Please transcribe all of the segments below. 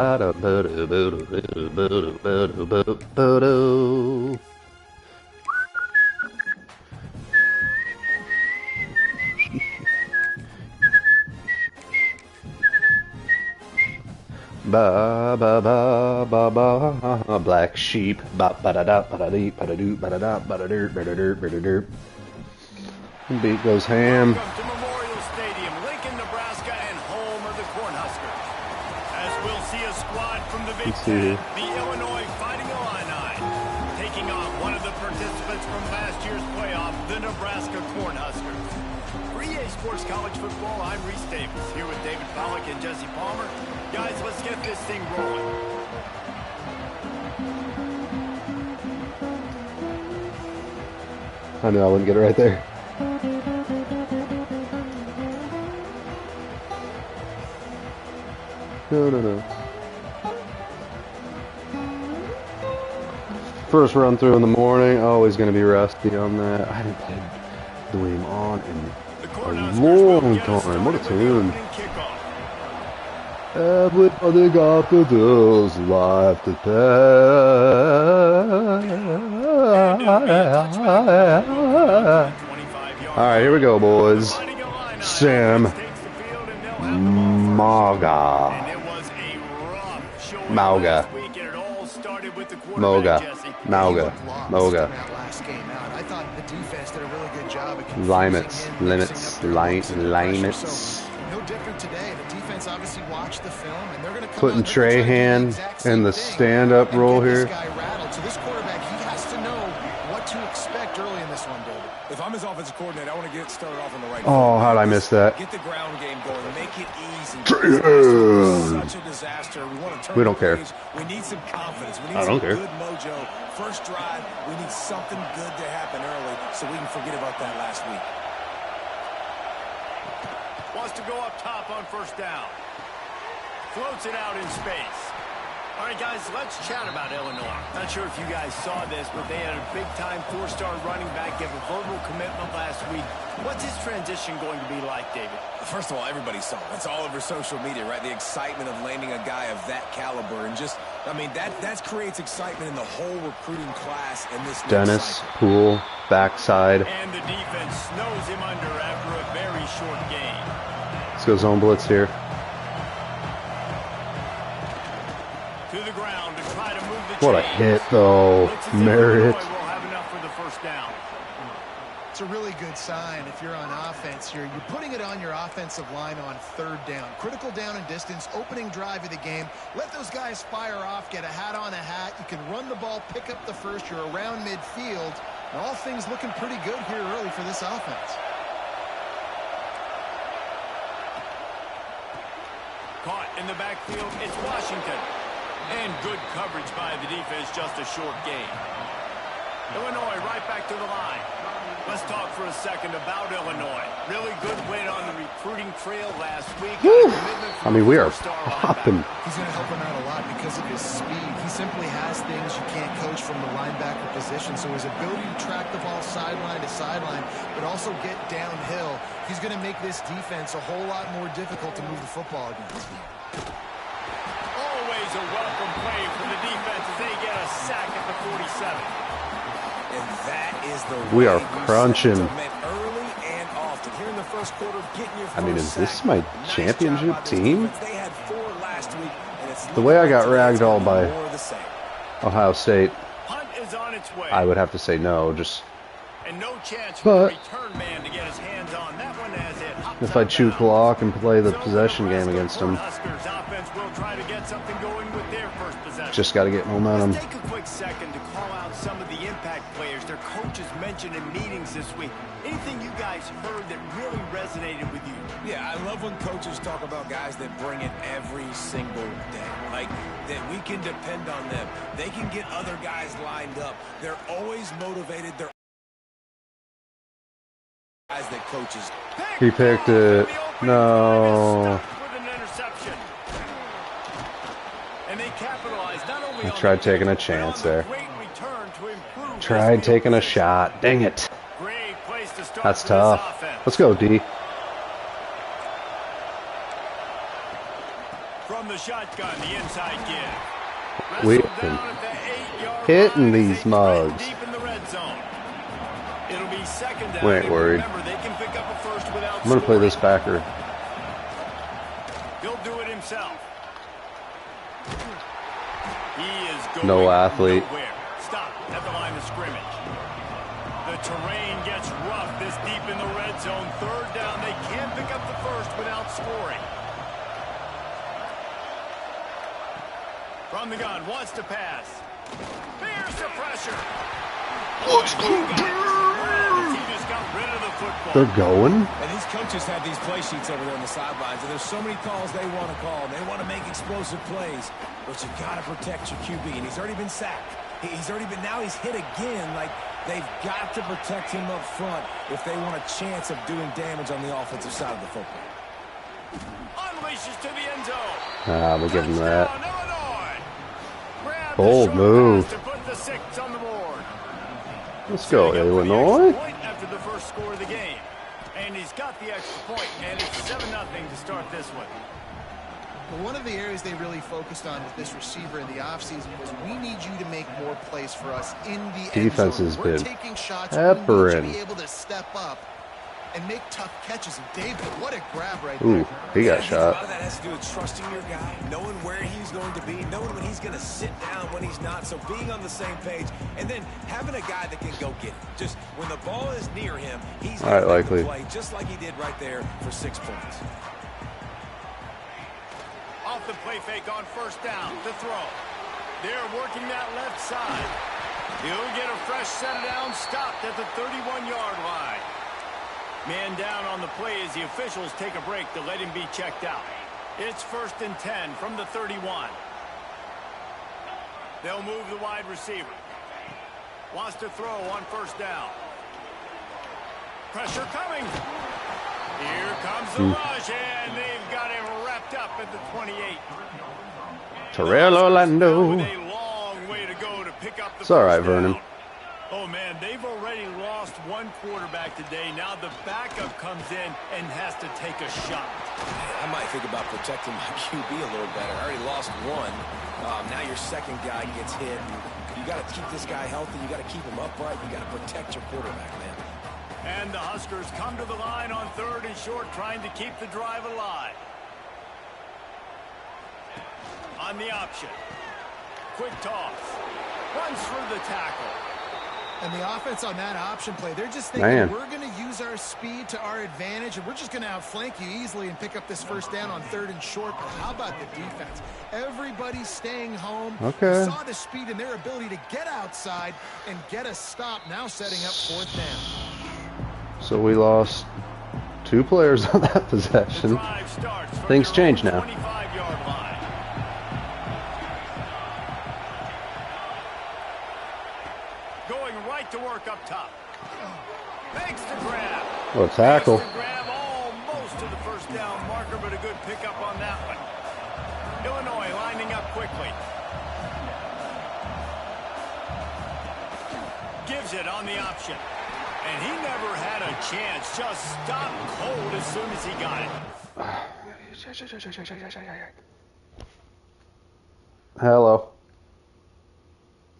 Ba ba ba ba ba, black sheep. Ba ba da da ba da dee ba da doo ba da da ba da dur ba da dur ba da dur. Beat goes ham. Welcome to Memorial Stadium, Lincoln, Nebraska, and home of the Cornhuskers. As we'll see a squad from the Big Ten, the Illinois Fighting Illini, taking on one of the participants from last year's playoff, the Nebraska Cornhuskers. For EA Sports College Football, I'm Reese Davis, here with David Pollack and Jesse Palmer. Guys, let's get this thing rolling. I knew I wouldn't get it right there. No. First run through in the morning, always going to be rusty on that. I haven't played the game on in a long time. What a tune. Everybody got to do is life to pay. Alright, here we go, boys. Sam Mauga. Limits. No different today. The defense obviously watched the film, and they're going to come putting Trahan in the stand-up role here. So this quarterback, he has to know what to expect early in this one, David. If I'm his offensive coordinator, I want to get started off on the right. Oh, how did I miss that? Get the ground game going. Make it easy. Trahan. Such a disaster. We don't care. We need some confidence. We need I don't some care. good mojo. First drive, we need something good to happen early so we can forget about that last week. Wants to go up top on first down. Floats it out in space. All right, guys, let's chat about Illinois. Not sure if you guys saw this, but they had a big-time four-star running back give a verbal commitment last week. What's his transition going to be like, David? First of all, everybody saw it. It's all over social media, right? The excitement of landing a guy of that caliber. And just, I mean, that creates excitement in the whole recruiting class in this Dennis, Poole, backside. And the defense snows him under after a very short game. Let's go zone blitz here. To the ground to try to move the What a hit, though. Merritt. Will have enough for the first down. It's a really good sign if you're on offense here. You're putting it on your offensive line on third down. Critical down and distance, opening drive of the game. Let those guys fire off, get a hat on a hat. You can run the ball, pick up the first. You're around midfield. And all things looking pretty good here early for this offense. Caught in the backfield, it's Washington. And good coverage by the defense, just a short gain. Illinois right back to the line. Let's talk for a second about Illinois. Really good win on the recruiting trail last week. I mean, we are popping. He's going to help him out a lot because of his speed. He simply has things you can't coach from the linebacker position. So his ability to track the ball sideline to sideline, but also get downhill, he's going to make this defense a whole lot more difficult to move the football against. Always a welcome play from the defense as they get a sack at the 47. And that is the we are crunching. Early and often. Here in the first quarter, getting your I mean, is this sack. my championship team? They had 4 last week, and it's The way I got ragdolled by more of the same. Ohio State, Punt is on its way. I would have to say no. Just And no chance for But the return man to get his hands on that one as it hops if I out chew of bounds. clock and play the So possession game Nebraska against them, Cornhuskers offense will try to get something going with their first possession. just got to get momentum. Let's take a quick second to call out some of the impact players their coaches mentioned in meetings this week. Anything you guys heard that really resonated with you? Yeah, I love when coaches talk about guys that bring it every single day. Like, that we can depend on them. They can get other guys lined up. They're always motivated. They're guys that coaches. He picked it. No. I tried taking a chance there. Tried taking a shot. Dang it. That's tough. Let's go, D. From the shotgun, the inside give. We've Wrestled been down at the 8-yard hitting line as these they mugs. thread deep in the red zone. It'll be second down. We ain't And worried. remember, they can pick up a first without I'm gonna play this scoring. backer. He'll do it himself. He is going No athlete. nowhere. Stop at the line of scrimmage. The terrain gets rough this deep in the red zone. Third down. They can't pick up the first without scoring. From the gun, wants to pass. Fears the pressure. Let's go. He just got rid of the football. They're going. And these coaches have these play sheets over there on the sidelines, and there's so many calls they want to call, and they want to make explosive plays. But you got to protect your QB, and he's already been sacked. Now he's hit again. Like, they've got to protect him up front if they want a chance of doing damage on the offensive side of the football. Unleashes to the end zone. We'll give him that. Touchdown, Illinois. Grab the Bold short move. pass to put the 6 on the board. Let's go, Setting up for the Illinois. extra point after the first score of the game. And he's got the extra point, and it's 7-0 to start this one. Well, one of the areas they really focused on with this receiver in the offseason was we need you to make more plays for us in the Defense end has zone. We're been taking shots. We need you to peppering. be able to step up and make tough catches. And David, what a grab right Ooh, there. he got I think a lot shot. of that has to do with trusting your guy, knowing where he's going to be, knowing when he's going to sit down, when he's not. So being on the same page, and then having a guy that can go get it. Just when the ball is near him, he's All right, going to Likely. play just like he did right there for 6 points. Off the play fake on first down. The throw. They're working that left side. He'll get a fresh set of downs, stopped at the 31-yard line. Man down on the play as the officials take a break to let him be checked out. It's 1st and 10 from the 31. They'll move the wide receiver. Wants to throw on first down. Pressure coming. Here comes the rush, and they've got him wrapped up at the 28. Terrell Orlando. With a long way to go to pick up the It's all right, first down. Vernon. Oh, man, they've already lost one quarterback today. Now the backup comes in and has to take a shot. I might think about protecting my QB a little better. I already lost one. Now your second guy gets hit. You got to keep this guy healthy. You got to keep him upright. You got to protect your quarterback, man. And the Huskers come to the line on 3rd and short, trying to keep the drive alive. On the option. Quick toss. Runs through the tackle. And the offense on that option play, they're just thinking we're going to use our speed to our advantage, and we're just going to outflank you easily and pick up this first down on 3rd and short. But how about the defense? Everybody's staying home. Okay. You saw the speed and their ability to get outside and get a stop, now setting up 4th down. So we lost 2 players on that possession. Things change now. 25-yard line. Going right to work up top. Makes the grab. Oh, tackle. Makes the grab almost to the first down marker, but a good pickup on that one. Illinois lining up quickly. Gives it on the option. And he never had a chance. Just stopped cold as soon as he got it. Hello.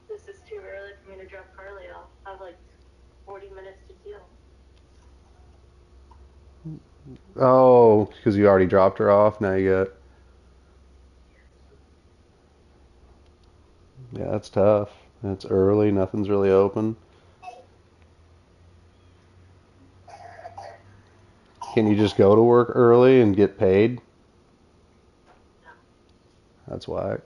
This is too early for me to drop Carly off. I have like 40 minutes to deal. Oh, because you already dropped her off. Now you got. Yeah, that's tough. It's early. Nothing's really open. Can you just go to work early and get paid? That's why.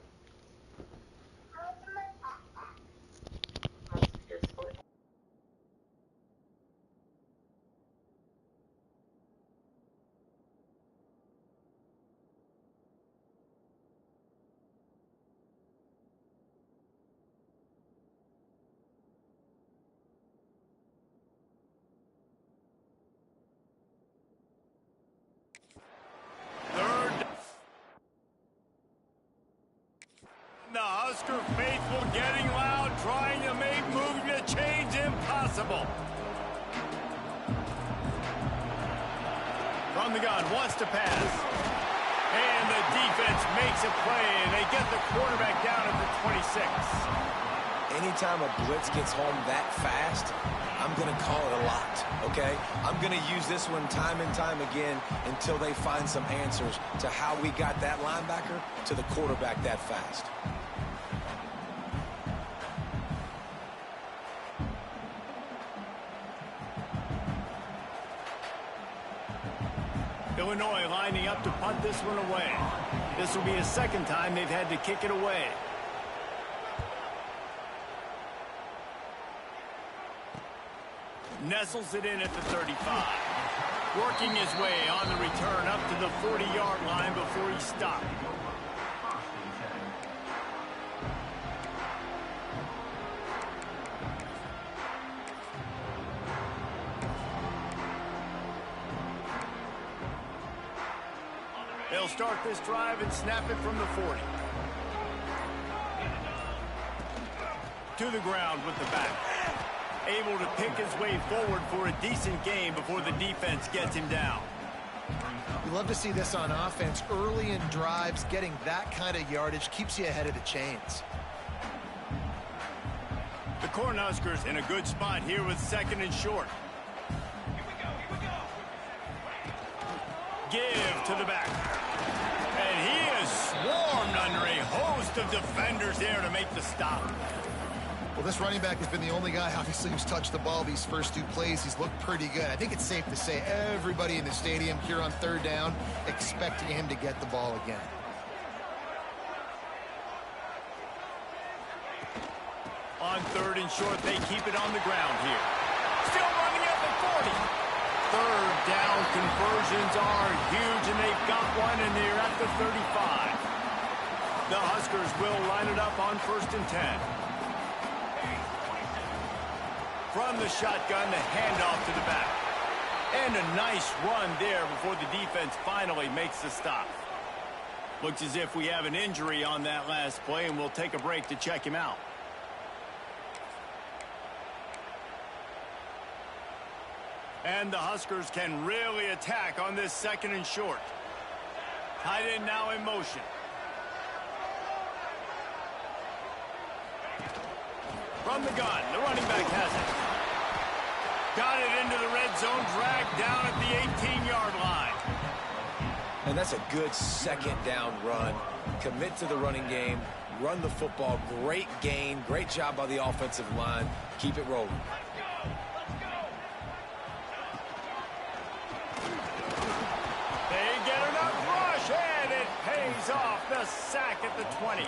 The Husker faithful getting loud, trying to make moving the chains impossible. From the gun, wants to pass. And the defense makes a play, and they get the quarterback down at the 26. Anytime a blitz gets home that fast, I'm going to call it a lot, okay? I'm going to use this one time and time again until they find some answers to how we got that linebacker to the quarterback that fast. Illinois lining up to punt this one away. This will be a second time they've had to kick it away. Nestles it in at the 35. Working his way on the return up to the 40-yard line before he stopped. They'll start this drive and snap it from the 40. To the ground with the back. Able to pick his way forward for a decent gain before the defense gets him down. You love to see this on offense. Early in drives, getting that kind of yardage keeps you ahead of the chains. The Cornhuskers in a good spot here with second and short. Give to the back. And he is swarmed under a host of defenders there to make the stop. Well, this running back has been the only guy, obviously, who's touched the ball these first two plays. He's looked pretty good. I think it's safe to say everybody in the stadium here on third down expecting him to get the ball again. On third and short, they keep it on the ground here. Still running at the 40. Third down conversions are huge, and they've got one, and they're at the 35. The Huskers will line it up on 1st and 10. From the shotgun, the handoff to the back. And a nice run there before the defense finally makes the stop. Looks as if we have an injury on that last play, and we'll take a break to check him out. And the Huskers can really attack on this second and short. Tight end now in motion. From the gun, the running back has it. Got it into the red zone, dragged down at the 18-yard line. And that's a good second down run. Commit to the running game, run the football. Great gain, great job by the offensive line. Keep it rolling. They get enough rush, and it pays off. The sack at the 20.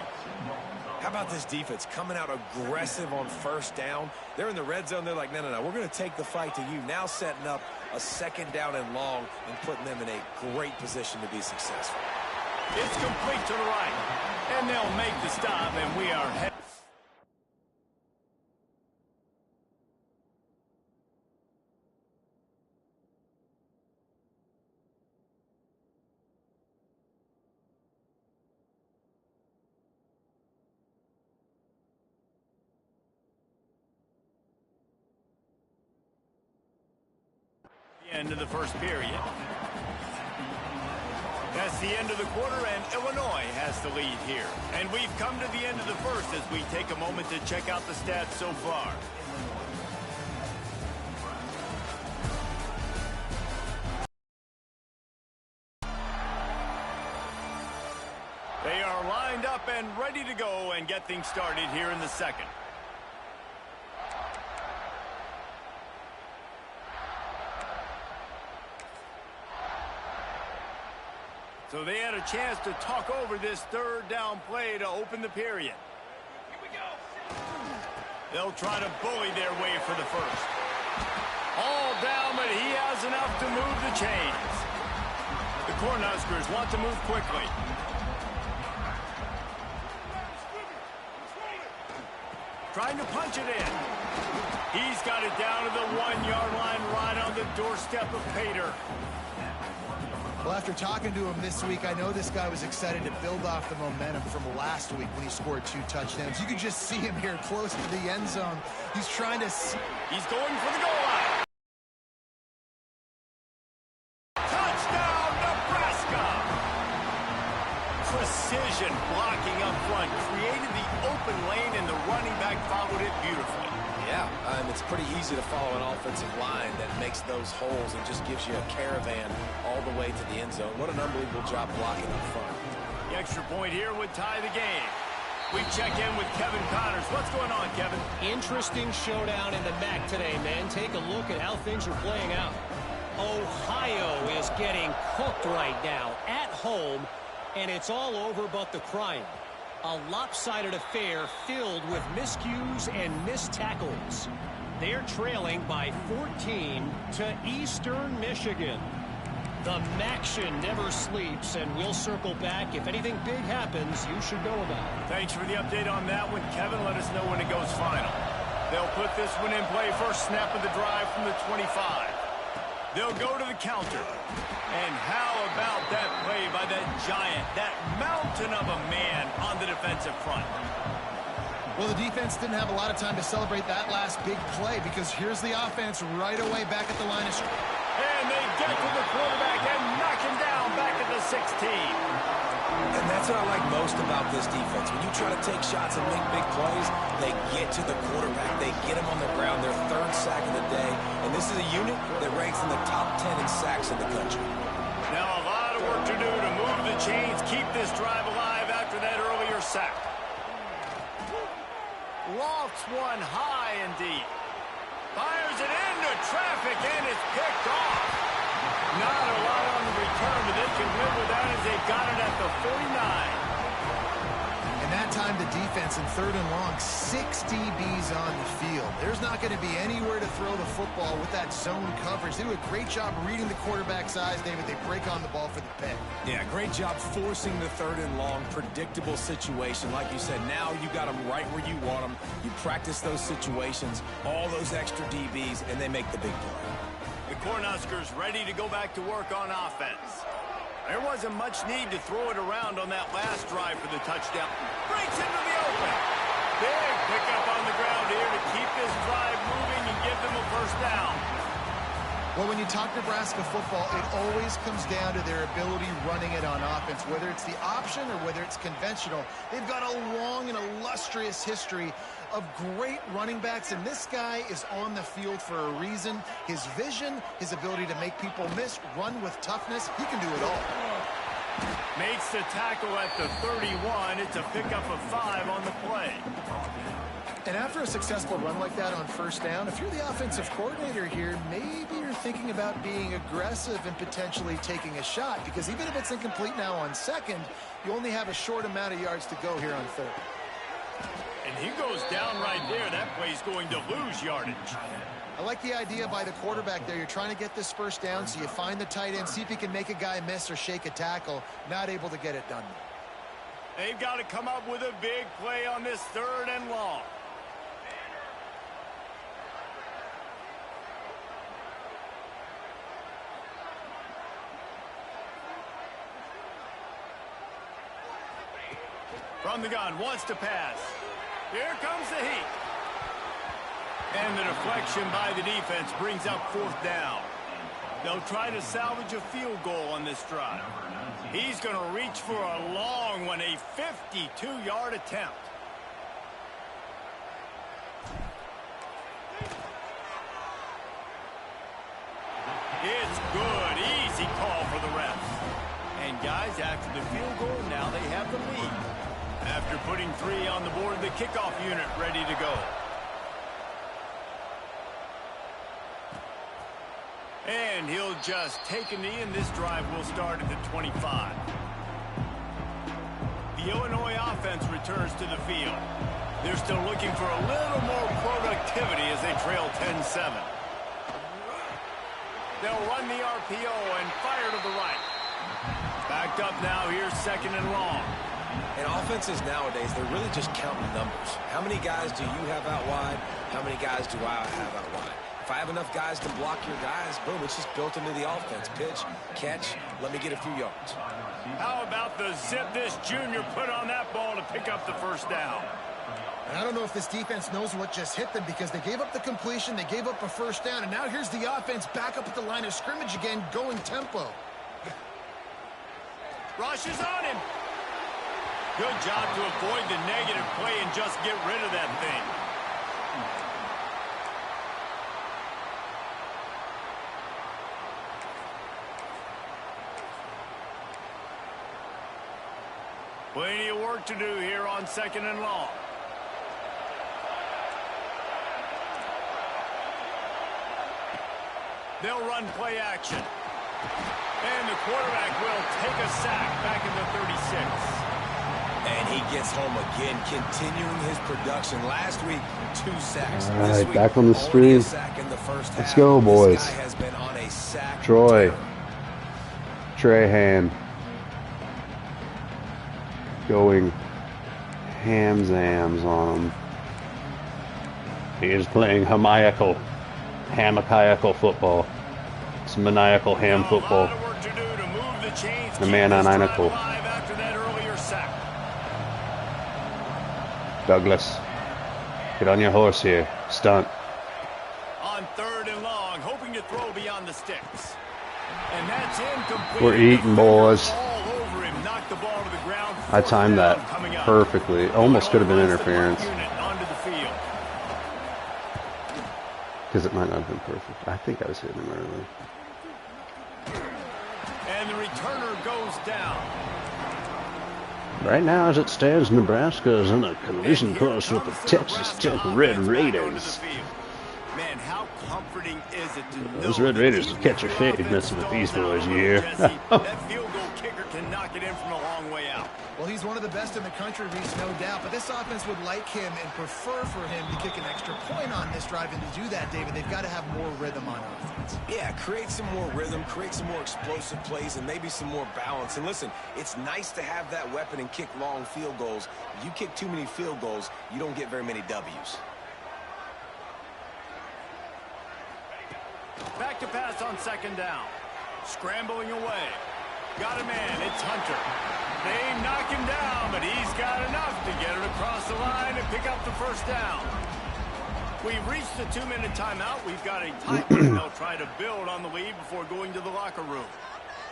How about this defense coming out aggressive on first down? They're in the red zone. They're like, no, we're going to take the fight to you. Now setting up a second down and long and putting them in a great position to be successful. It's complete to the right, and they'll make the stop, and we are headed. End of the first period. That's the end of the quarter, and Illinois has the lead here. And we've come to the end of the first as we take a moment to check out the stats so far. They are lined up and ready to go and get things started here in the second. So they had a chance to talk over this third down play to open the period. They'll try to bully their way for the first. All down, but he has enough to move the chains. The Cornhuskers want to move quickly. Trying to punch it in. He's got it down to the 1-yard line right on the doorstep of Pater. Well, after talking to him this week, I know this guy was excited to build off the momentum from last week when he scored 2 touchdowns. You can just see him here close to the end zone. He's trying to... He's going for the goal line. Touchdown, Nebraska! created the open lane, and the running back followed it beautifully. Yeah, it's pretty easy to follow an offensive line that makes those holes and just gives you a caravan all the way to the end zone. What an unbelievable job blocking up front. The extra point here would tie the game. We check in with Kevin Connors. What's going on, Kevin? Interesting showdown in the MAC today, man. Take a look at how things are playing out. Ohio is getting cooked right now at home, and it's all over but the crying. A lopsided affair filled with miscues and missed tackles. They're trailing by 14 to Eastern Michigan. The Maction never sleeps, and we'll circle back. If anything big happens, you should know about it. Thanks for the update on that one, Kevin. Let us know when it goes final. They'll put this one in play. First snap of the drive from the 25. They'll go to the counter. And how about that play by that giant, that mountain of a man on the defensive front? Well, the defense didn't have a lot of time to celebrate that last big play because here's the offense right away back at the line of scrimmage. And they get to the quarterback and knock him down back at the 16. And that's what I like most about this defense. When you try to take shots and make big plays, they get to the quarterback. They get him on the ground. Their third sack of the day. And this is a unit that ranks in the top 10 in sacks in the country. Now a lot of work to do to move the chains, keep this drive alive after that earlier sack. Lofts one high and deep. Fires it into traffic, and it's picked off. Not a lot on the return, but they can live with that as they got it at the 49. And that time the defense in third and long, 6 DBs on the field. There's not going to be anywhere to throw the football with that zone coverage. They do a great job reading the quarterback's eyes, David. They break on the ball for the pick. Yeah, great job forcing the third and long, predictable situation. Like you said, now you got them right where you want them. You practice those situations, all those extra DBs, and they make the big play. The Cornhuskers ready to go back to work on offense. There wasn't much need to throw it around on that last drive for the touchdown. Breaks into the open. Big pickup on the ground here to keep this drive moving and give them a first down. Well, when you talk Nebraska football, it always comes down to their ability running it on offense, whether it's the option or whether it's conventional. They've got a long and illustrious history of great running backs, and this guy is on the field for a reason. His vision, his ability to make people miss, run with toughness, he can do it all. Makes the tackle at the 31. It's a pickup of 5 on the play. And after a successful run like that on first down, if you're the offensive coordinator here, maybe you're thinking about being aggressive and potentially taking a shot, because even if it's incomplete now on second, you only have a short amount of yards to go here on third. And he goes down right there. That play's going to lose yardage. I like the idea by the quarterback there. You're trying to get this first down, so you find the tight end, see if he can make a guy miss or shake a tackle. Not able to get it done. They've got to come up with a big play on this third and long. From the gun, wants to pass. Here comes the heat. And the deflection by the defense brings up fourth down. They'll try to salvage a field goal on this drive. He's going to reach for a long one, a 52-yard attempt. It's good. Easy call for the refs. And guys, after the field goal, now they have the lead. After putting 3 on the board, the kickoff unit ready to go. And he'll just take a knee, and this drive will start at the 25. The Illinois offense returns to the field. They're still looking for a little more productivity as they trail 10-7. They'll run the RPO and fire to the right. Backed up now, here's second and long. And offenses nowadays, they're really just counting numbers. How many guys do you have out wide? How many guys do I have out wide? If I have enough guys to block your guys, boom, it's just built into the offense. Pitch, catch, let me get a few yards. How about the zip this junior put on that ball to pick up the first down? And I don't know if this defense knows what just hit them, because they gave up the completion, they gave up a first down, and now here's the offense back up at the line of scrimmage again, going tempo. Rush is on him. Good job to avoid the negative play and just get rid of that thing. Plenty of work to do here on 2nd and long. They'll run play action. And the quarterback will take a sack back in the 36. And he gets home again, continuing his production. Last week, 2 sacks. All right, back on the stream. Let's go, boys. This guy has been on a sack. Troy. Trahan. Going ham-zams on him. He is playing hamaical football. It's maniacal ham football. The man on Inacle. Douglas, get on your horse here. Stunt. On 3rd and long, hoping to throw beyond the sticks. And that's incomplete. We're eating, boys. All over him, knocked the ball to the ground. I timed that perfectly. Almost could have been interference. Because it might not have been perfect. I think I was hitting him early. And the returner goes down. Right now, as it stands, Nebraska is in a collision course with the Texas Tech Red Raiders. Man, how comforting is it to know Those Red Raiders will catch a fade messing with these boys here. That field goal kicker can knock it in from a long way out. Well, he's one of the best in the country, Reese, no doubt. But this offense would like him and prefer for him to kick an extra point on this drive. And to do that, David, they've got to have more rhythm on offense. Yeah, create some more rhythm, create some more explosive plays, and maybe some more balance. And listen, it's nice to have that weapon and kick long field goals. If you kick too many field goals, you don't get very many W's. Back to pass on 2nd down. Scrambling away. Got a man. It's Hunter. They knock him down, but he's got enough to get it across the line and pick up the 1st down. We've reached the 2-minute timeout. We've got a tight one. They'll try to build on the lead before going to the locker room.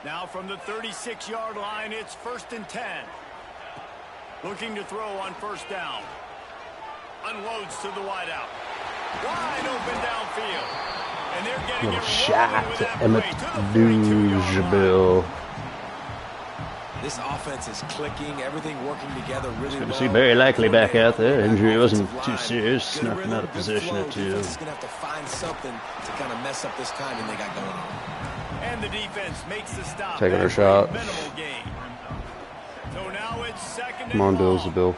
Now from the 36-yard line, it's 1st and 10. Looking to throw on 1st down. Unloads to the wideout. Wide open downfield. And they're getting Little it shot with to that Emmett play to the 42-yard Dugebill. This offense is clicking, everything working together really well. Good to see Barry Likely back out there. Injury wasn't too serious. Snuck him out of position or two. He's going to have to find something to kind of mess up this timing they got going on. And the defense makes the stop. Taking her shot. Minimal gain. So now it's 2nd Come on, and long. Bill.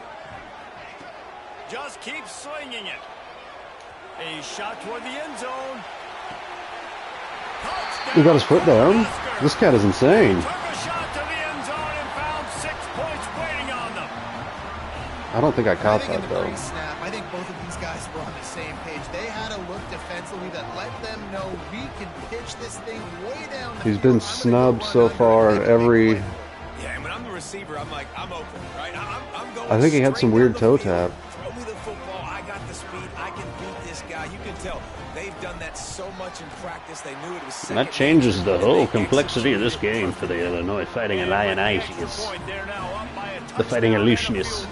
Just keep slinging it. A shot toward the end zone. He got his foot down. This cat is insane. Took a shot to the end zone and found 6 points waiting on them. I don't think I caught I think that, in the though. pre-snap, I think both of these guys were on the same page. They had a look defensively that let them know we can pitch this thing way down the He's been field. snubbed so far in every... Yeah, and when I'm the receiver, I'm like, I'm open, right? I'm going I think he had some straight weird down toe the field. tap. Throw me the football. I got the speed. I can beat this guy. You can tell they've done that so much in practice. They knew it was second. And that changes the and whole they complexity of this executed game for the Illinois Fighting Illinites. The Fighting Illusionists.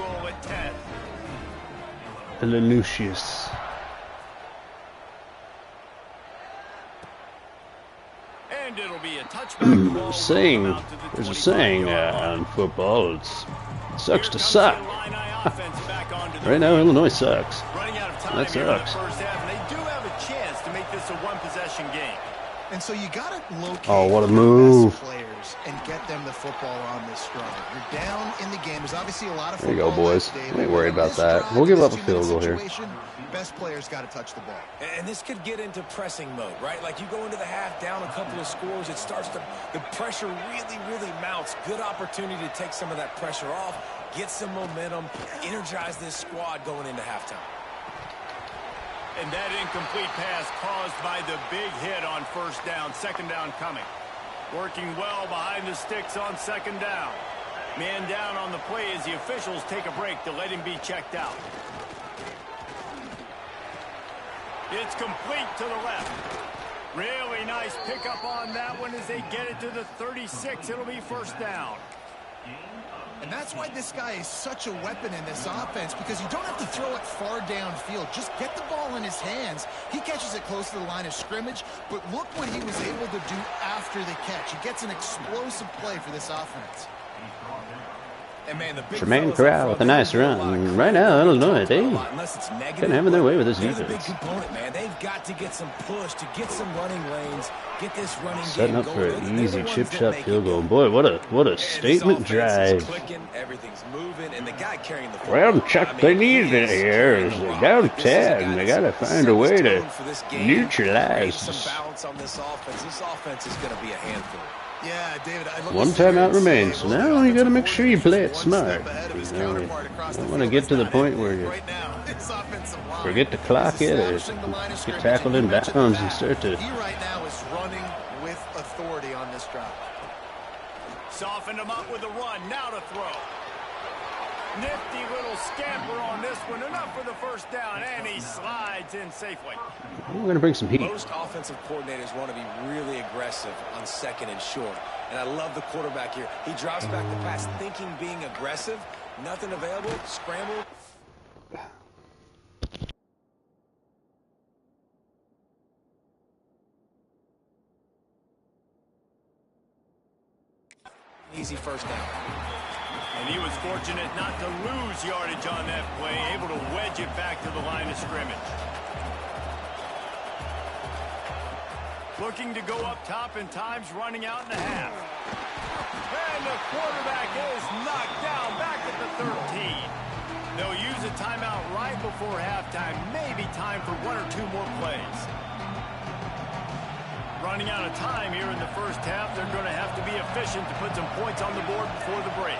Illusius. And it'll be a touchback. There's a saying in football. It sucks to suck. Right now, Illinois sucks. That sucks. They do have a chance to make this a one-possession game. And so you got to locate Oh, what a the move. best players and get them the football on this drive. You're down in the game. There's obviously a lot of There you football go, boys. left, We David. ain't worried On about this that. drive, We'll give this up a field 2-minute goal here. situation, best players got to touch the ball. And this could get into pressing mode, right? Like you go into the half down a couple of scores, it starts to, the pressure really mounts. Good opportunity to take some of that pressure off, get some momentum, energize this squad going into halftime. And that incomplete pass caused by the big hit on 1st down. 2nd down coming. Working well behind the sticks on 2nd down. Man down on the play as the officials take a break to let him be checked out. It's complete to the left. Really nice pickup on that one as they get it to the 36. It'll be 1st down. And that's why this guy is such a weapon in this offense, because you don't have to throw it far downfield. Just get the ball in his hands. He catches it close to the line of scrimmage, but look what he was able to do after the catch. He gets an explosive play for this offense. And man, the big Tremaine Corral with a nice run. Right now, Illinois, they kind of having their way with this defense. They're the big component, man. They've got to get some push to get some running lanes, get this running Setting game up for going. an easy chip shot field goal. Boy, what a statement drive. Clicking, everything's moving, and the guy carrying the Well, Chuck, they need it here. They're down 10. They got to find a way to neutralize some balance on this offense. This offense is going to be a handful. Yeah, David. One timeout remains. So now you got to make sure you play it smart. You don't want to get to the point where you forget to clock it or get tackled in bounds and start to. He right now is running with authority on this drive. Softened him up with a run. Now to throw. Nifty little scamper on this one. Enough for the first down, and he slides in safely. We're going to bring some heat. Most offensive coordinators want to be really aggressive on second and short. And I love the quarterback here. He drops back the pass thinking being aggressive. Nothing available. Scramble. Easy first down. And he was fortunate not to lose yardage on that play, able to wedge it back to the line of scrimmage. Looking to go up top, and time's running out in the half. And the quarterback is knocked down back at the 13. They'll use a timeout right before halftime. Maybe time for one or two more plays. Running out of time here in the first half. They're going to have to be efficient to put some points on the board before the break.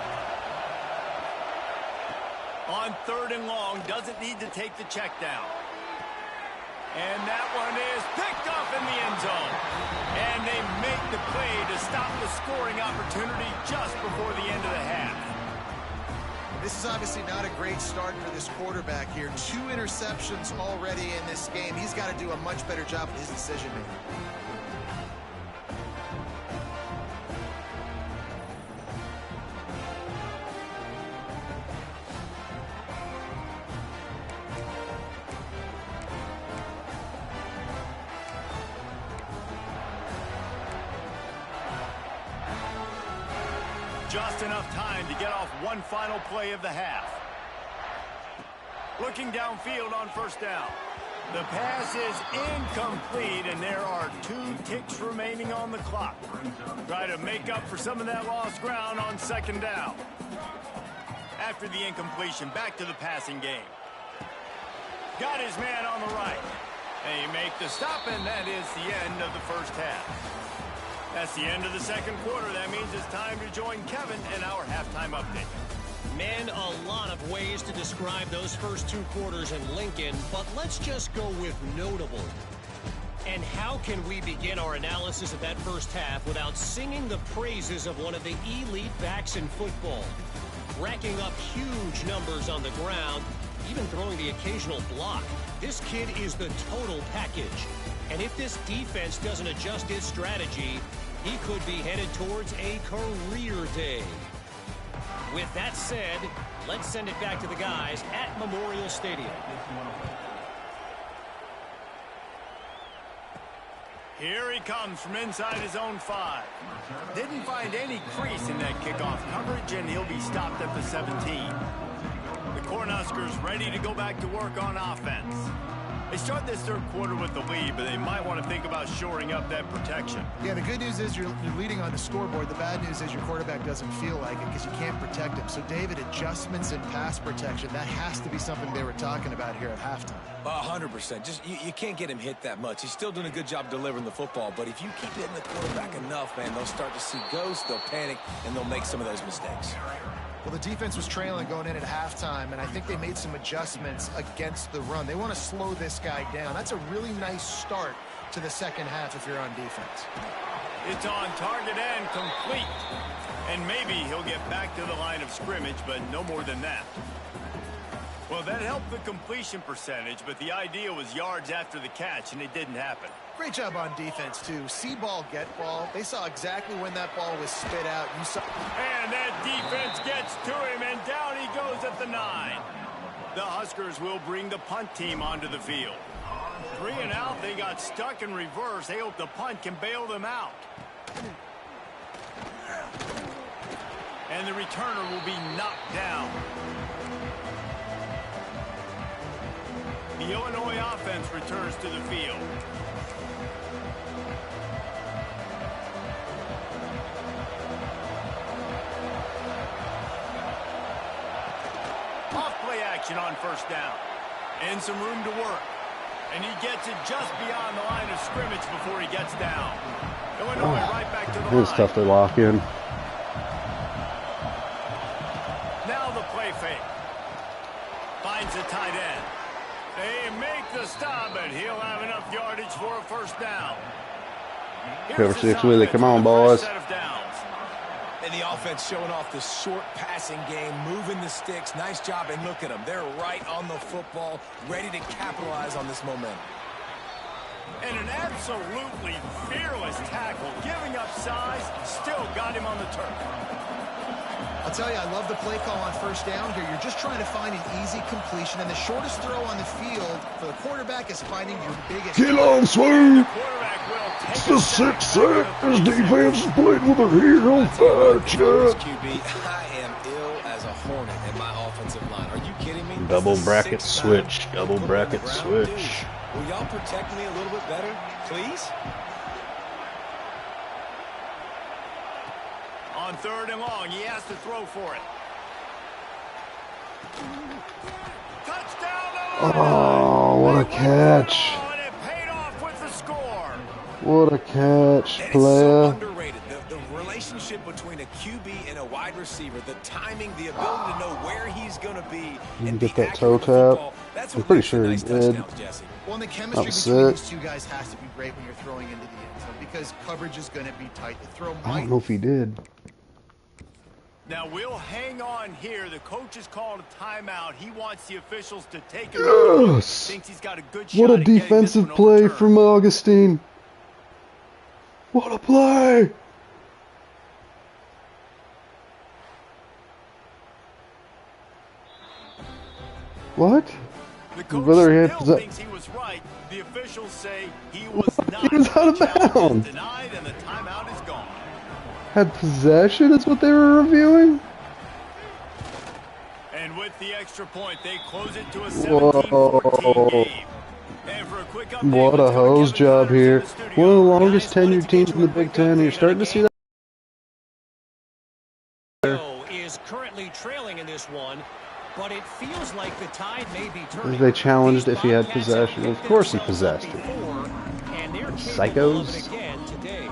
On 3rd and long, doesn't need to take the check down. And that one is picked off in the end zone. And they make the play to stop the scoring opportunity just before the end of the half. This is obviously not a great start for this quarterback here. 2 interceptions already in this game. He's got to do a much better job with his decision-making. Just enough time to get off one final play of the half. Looking downfield on first down. The pass is incomplete, and there are 2 ticks remaining on the clock. Try to make up for some of that lost ground on 2nd down. After the incompletion, back to the passing game. Got his man on the right. They make the stop, and that is the end of the first half. That's the end of the second quarter. That means it's time to join Kevin in our halftime update. Man, a lot of ways to describe those first 2 quarters in Lincoln, but let's just go with notable. And how can we begin our analysis of that first half without singing the praises of one of the elite backs in football? Racking up huge numbers on the ground, even throwing the occasional block. This kid is the total package. And if this defense doesn't adjust its strategy, he could be headed towards a career day. With that said, let's send it back to the guys at Memorial Stadium. Here he comes from inside his own 5. Didn't find any crease in that kickoff coverage, and he'll be stopped at the 17. The Cornhuskers ready to go back to work on offense. They start this third quarter with the lead, but they might want to think about shoring up that protection. Yeah, the good news is you're leading on the scoreboard. The bad news is your quarterback doesn't feel like it because you can't protect him. So, David, adjustments in pass protection, that has to be something they were talking about here at halftime. 100%. Just you can't get him hit that much. He's still doing a good job delivering the football, but if you keep hitting the quarterback enough, man, they'll start to see ghosts, they'll panic, and they'll make some of those mistakes. Well, the defense was trailing going in at halftime, and I think they made some adjustments against the run. They want to slow this guy down. That's a really nice start to the second half if you're on defense. It's on target and complete. And maybe he'll get back to the line of scrimmage, but no more than that. Well, that helped the completion percentage, but the idea was yards after the catch, and it didn't happen. Great job on defense, too. See ball, get ball. They saw exactly when that ball was spit out. You saw. And that defense gets to him, and down he goes at the 9. The Huskers will bring the punt team onto the field. 3 and out. They got stuck in reverse. They hope the punt can bail them out. And the returner will be knocked down. The Illinois offense returns to the field. Off-play action on first down. And some room to work. And he gets it just beyond the line of scrimmage before he gets down. Illinois right back to the line. It's tough to lock in. Now the play fake. Finds the tight end. They make the stop, but he'll have enough yardage for a first down. Cover 6 with it. Come on, boys. And the offense showing off the short passing game, moving the sticks. Nice job, and look at them. They're right on the football, ready to capitalize on this momentum. And an absolutely fearless tackle, giving up size, still got him on the turf. I'll tell you, I love the play call on first down here. You're just trying to find an easy completion, and the shortest throw on the field for the quarterback is finding your biggest. Get on, Sweet! It's the 6th sack. This defense is playing with their heel on fire, Chuck. QB, I am ill as a hornet in my offensive line. Are you kidding me? Double bracket switch. Double bracket switch. Will y'all protect me a little bit better, please? On 3rd and long, he has to throw for it. Touchdown! Oh, what a catch. And it paid off with the score. What a catch, And player. it's so underrated. The relationship between a QB and a wide receiver, the timing, the ability to know where he's going to be. You And get be that accurate toe with the tap. football. That's I'm what pretty makes sure for he nice did. touchdowns, Jesse. Well, and the That chemistry was between sick. these two guys has to be great when you're throwing into the end zone because coverage is going to be tight. The throw I might. don't know if he did. Now we'll hang on here. The coach has called a timeout. He wants the officials to take a Yes! Thinks he's got a good shot What a at getting this defensive one play overturned. from Augustine. What a play! What? The coach Brother had still thinks he was right. The officials say he was not. He was out of The challenge is bounds. denied, and the timeout is gone. Had possession is what they were reviewing? And with the extra point, they close it to a Whoa. 17-14 game. And for a quick update, What a let's go to hose Kevin job Connors in here. the studio. One of the longest Guys, wanted tenured to teams get in you the a Big quick Ten. update You're on starting the to see that. Is currently trailing in this one, but it feels like the tide may be turning. They challenged if he had These Bobcats possession. have Of picked course he themselves up possessed it. before, and they're capable of Psychos. it again today.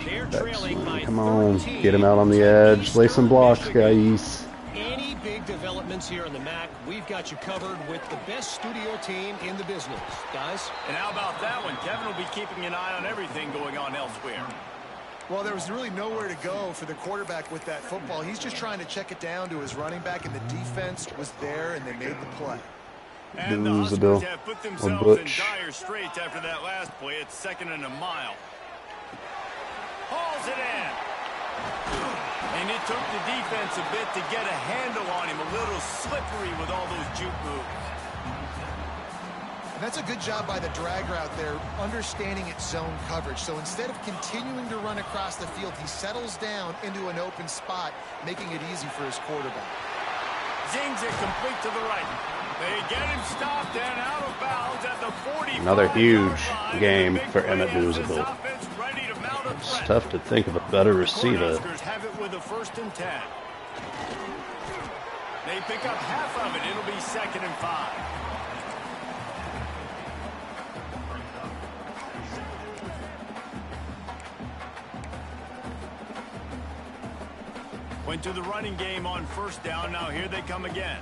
They're That's trailing by come on, 13 get him out on the to edge. Lay some Eastern blocks, Michigan. guys. Any big developments here in the MAC, we've got you covered with the best studio team in the business, guys. And how about that one? Kevin will be keeping an eye on everything going on elsewhere. Well, there was really nowhere to go for the quarterback with that football. He's just trying to check it down to his running back, and the defense was there, and they made the play. And the Lose the Huskers bill. have put Or themselves in Butch. dire straits after that last play. It's 2nd and a mile. Hauls it in. And it took the defense a bit to get a handle on him. A little slippery with all those juke moves. And that's a good job by the drag route there, understanding its zone coverage. So instead of continuing to run across the field, he settles down into an open spot, making it easy for his quarterback. Zings it complete to the right. They get him stopped and out of bounds at the 45. Another huge game for Emmett Doozable. It's tough to think of a better receiver. Cornhuskers have it with a 1st and 10. They pick up half of it. It'll be 2nd and 5. Went to the running game on 1st down. Now here they come again.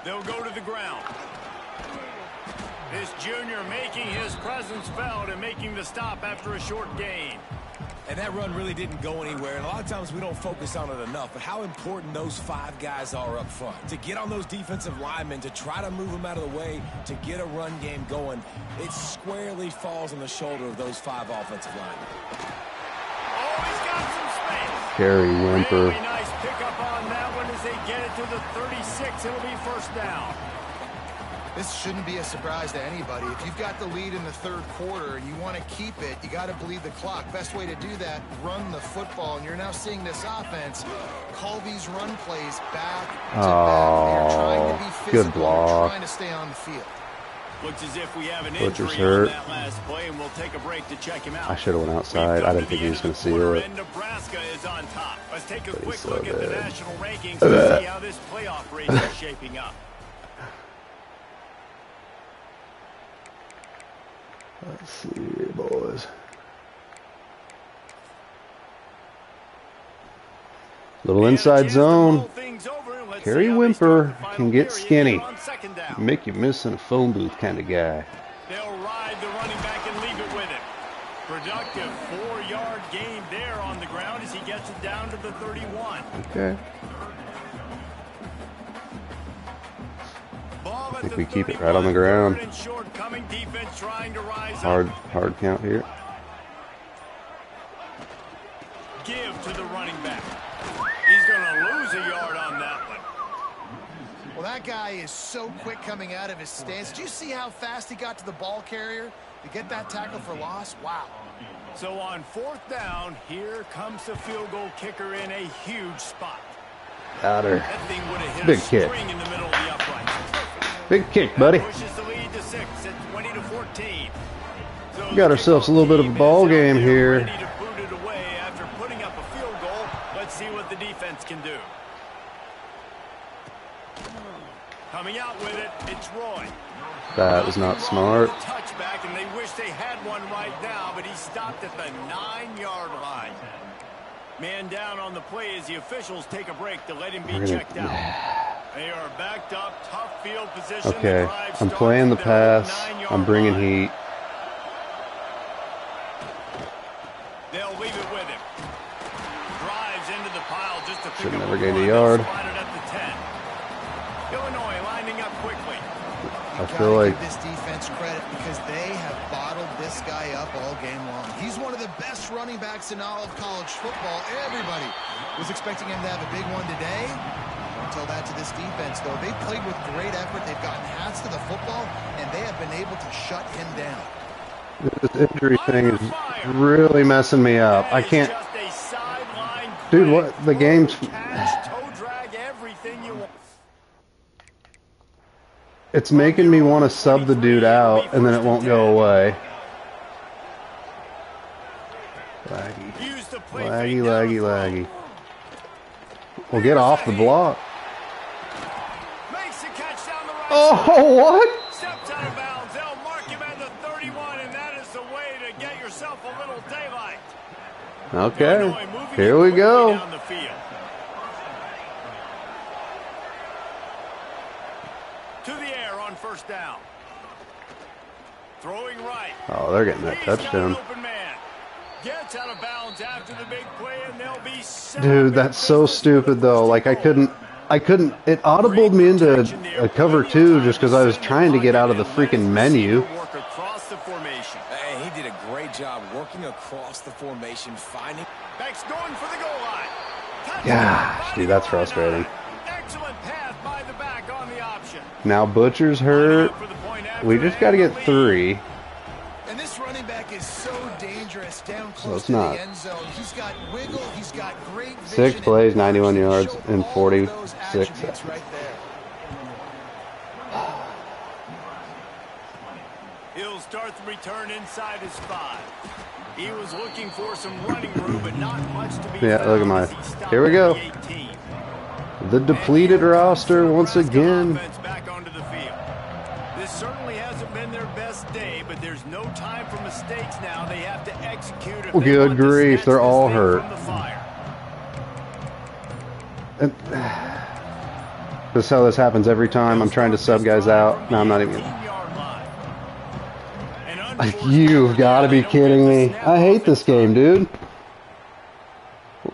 They'll go to the ground. This junior making his presence felt and making the stop after a short gain. And that run really didn't go anywhere. And a lot of times we don't focus on it enough. But how important those 5 guys are up front. To get on those defensive linemen, to try to move them out of the way, to get a run game going, it squarely falls on the shoulder of those 5 offensive linemen. Oh, he's got some space. Gary Wimper. Really nice pickup on that one as they get it to the 36. It'll be first down. This shouldn't be a surprise to anybody. If you've got the lead in the third quarter and you want to keep it, you got to bleed the clock. Best way to do that, run the football. And you're now seeing this offense call these run plays back to back. They're trying to be physical. Good block. Trying to stay on the field. Looks as if we have an Butcher's injury hurt. on that last play, and we'll take a break to check him out. I should have went outside. I didn't think he was going to see it. And Nebraska is on top. Let's take a But he's quick so look at the bad. national rankings to see how this playoff race is shaping up. Let's see, boys. Little inside zone. Gary Wimper can get skinny. Make you miss in a phone booth kind of guy. They'll ride the running back and leave it with him. Productive 4-yard gain there on the ground as he gets it down to the 31. Okay. Ball I at think the we keep it 31, right on the ground. third and short, coming defense trying to rise Hard up. count here. Give to the running back. He's going to lose a yard on that one. Well, that guy is so quick coming out of his stance. Did you see how fast he got to the ball carrier to get that tackle for loss? Wow. So on fourth down, here comes the field goal kicker in a huge spot. Got her. That thing would have hit Big a kick. string in the middle of the uprights. Big kick, buddy. Pushes the lead to 6 at 20-14. So We got ourselves a little bit of a ball game here. Ready to boot it away after putting up a field goal. Let's see what the defense can do. Coming out with it, it's Roy. That was not smart. Touchback, and they wish they had one right now, but he stopped at the 9-yard line. Man down on the play as the officials take a break to let him be checked out. They are backed up, tough field position. Okay, I'm playing the pass. I'm bringing heat. They'll leave it with him. Drives into the pile just to pick Should up never a gained a run. yard. Spotted at the 10. Illinois lining up quickly. I feel like give this defense credit because they have bottled this guy up all game long. He's one of the best running backs in all of college football. Everybody was expecting him to have a big one today. Don't tell that to this defense, though. They played with great effort. They've gotten hats to the football, and they have been able to shut him down. this injury thing is really messing me up. I can't. Dude, what? The game's. It's making me want to sub the dude out, and then it won't go away. Laggy. Laggy, laggy, laggy. Well, get off the block. Oh, what? Steps out of bounds. They'll mark him at the 31, and that is the way to get yourself a little daylight. Okay, here we go. Down the field. To the air on first down. Throwing right. Oh, they're getting that touchdown. Gets out of bounds after the big play, and they'll be Dude, that's so stupid though. Like I couldn't. It audibled me into a cover 2 just because I was trying to get out of the freaking menu. Work across the formation. Hey, he did a great job working across the formation, finding. Beck's going for the goal line. Gosh, dude, that's frustrating. Excellent pass by the back on the option. Now Butcher's hurt. We just got to get 3. And this running back is so dangerous down So close it's to not. the end zone. He's got wiggle, he's got great vision. 6 plays, 91 yards, Show and all 46 those attributes seconds. right there. He'll start the return inside his 5. He was looking for some running room, but not much to be Yeah, found look at my. as he stopped Here we go. at the 18. The depleted roster once again. Offense back onto the field. This certainly hasn't been their best day, but there's no time for mistakes now. They have to execute. If they Good want to grief, snatch they're this all thing hurt. from the fire. And, this is how this happens every time. I'm trying to sub guys out. No, I'm not even. You've got to be kidding me. I hate this game, dude.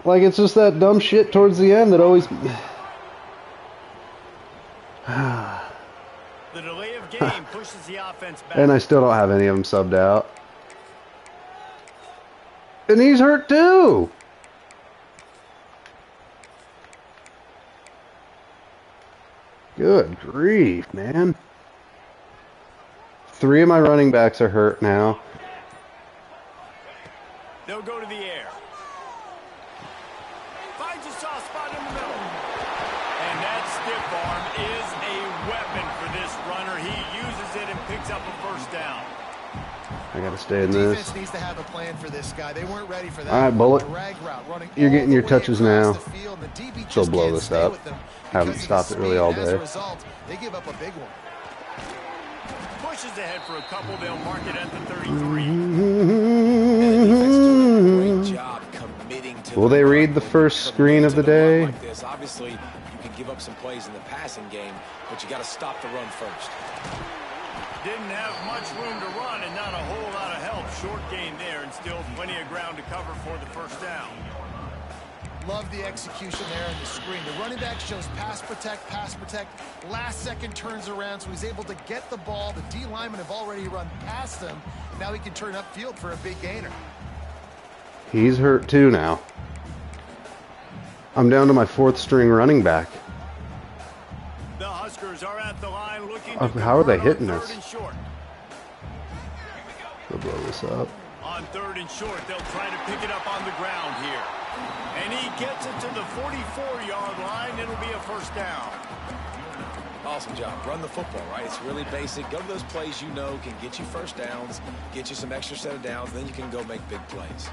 Like, it's just that dumb shit towards the end that always... The delay of game pushes the offense back. And I still don't have any of them subbed out. And he's hurt too! Good grief, man. 3 of my running backs are hurt now. They'll go to the air. Finds a soft spot in the middle. And that stiff arm is a weapon for this runner. He uses it and picks up a first down. I gotta stay in The this. defense needs to have a plan for this guy. They weren't ready for that. All right, Bullet. Drag route, running You're all getting the your way touches across now. the field, and the DB She'll just blow can't this stay up. with them Haven't because of stopped his it really speed. all As a day. result, they give up a big one. Pushes ahead for a couple. They'll mark it at the 33. Great job committing to Will they read the first screen of the day? Like this. Obviously, you can give up some plays in the passing game, but you got to stop the run first. Didn't have much room to run and not a whole lot of help. Short gain there and still plenty of ground to cover for the first down. Love the execution there on the screen. The running back shows pass protect, last second turns around, so he's able to get the ball. The D linemen have already run past him. Now he can turn upfield for a big gainer. He's hurt too now. I'm down to my 4th string running back. The Huskers are at the line looking Oh, to how are they convert hitting on this? 3rd and short. They'll blow this up. On 3rd and short, they'll try to pick it up on the ground here. And he gets it to the 44-yard line. It'll be a first down. Awesome job. Run the football, right? It's really basic. Go to those plays you know can get you first downs, get you some extra set of downs, then you can go make big plays.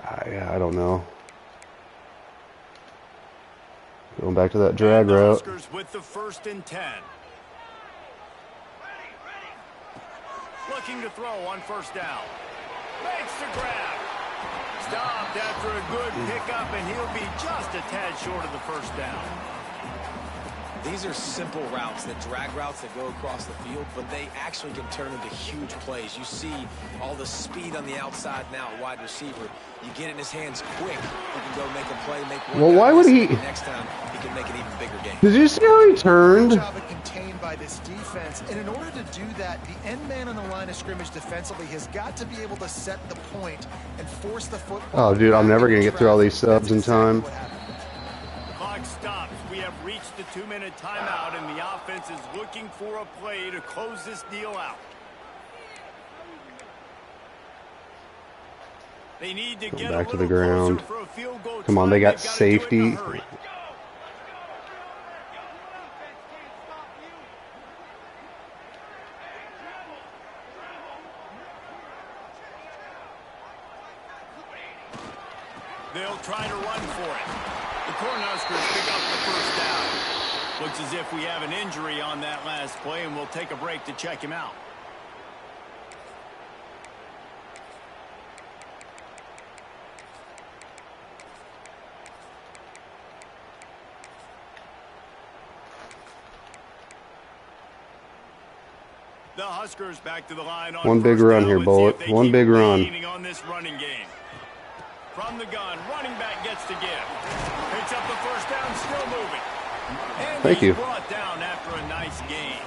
I don't know. Going back to that drag The route. Huskers with the 1st and 10. Looking to throw on first down. Makes the grab. Stopped after a good pickup, and he'll be just a tad short of the first down. These are simple routes, that drag routes that go across the field, but they actually can turn into huge plays. You see all the speed on the outside now, wide receiver. You get it in his hands quick. He can go make a play, make one. Well, why would he? Next time, he can make an even bigger game. Did you see how he turned? Good job of contained by this defense. And in order to do that, the end man on the line of scrimmage defensively has got to be able to set the point and force the football. Oh, dude, I'm never going to get through all these subs in time. Clock stops. We have reached the 2-minute timeout, and the offense is looking for a play to close this deal out. They need to get back a to the little ground. closer for a field goal Come on, try. they got They've gotta do it in a safety. hurry. They'll try to run for it. The Cornhuskers pick up the first down. Looks as if we have an injury on that last play, and we'll take a break to check him out. The Huskers back to the line on One big first run down. here, Let's see Bullet. if they One keep big run. leaning on this running game. From the gun, running back gets to give. Picks up the first down, still moving. And Thank he's you. brought down after a nice gain.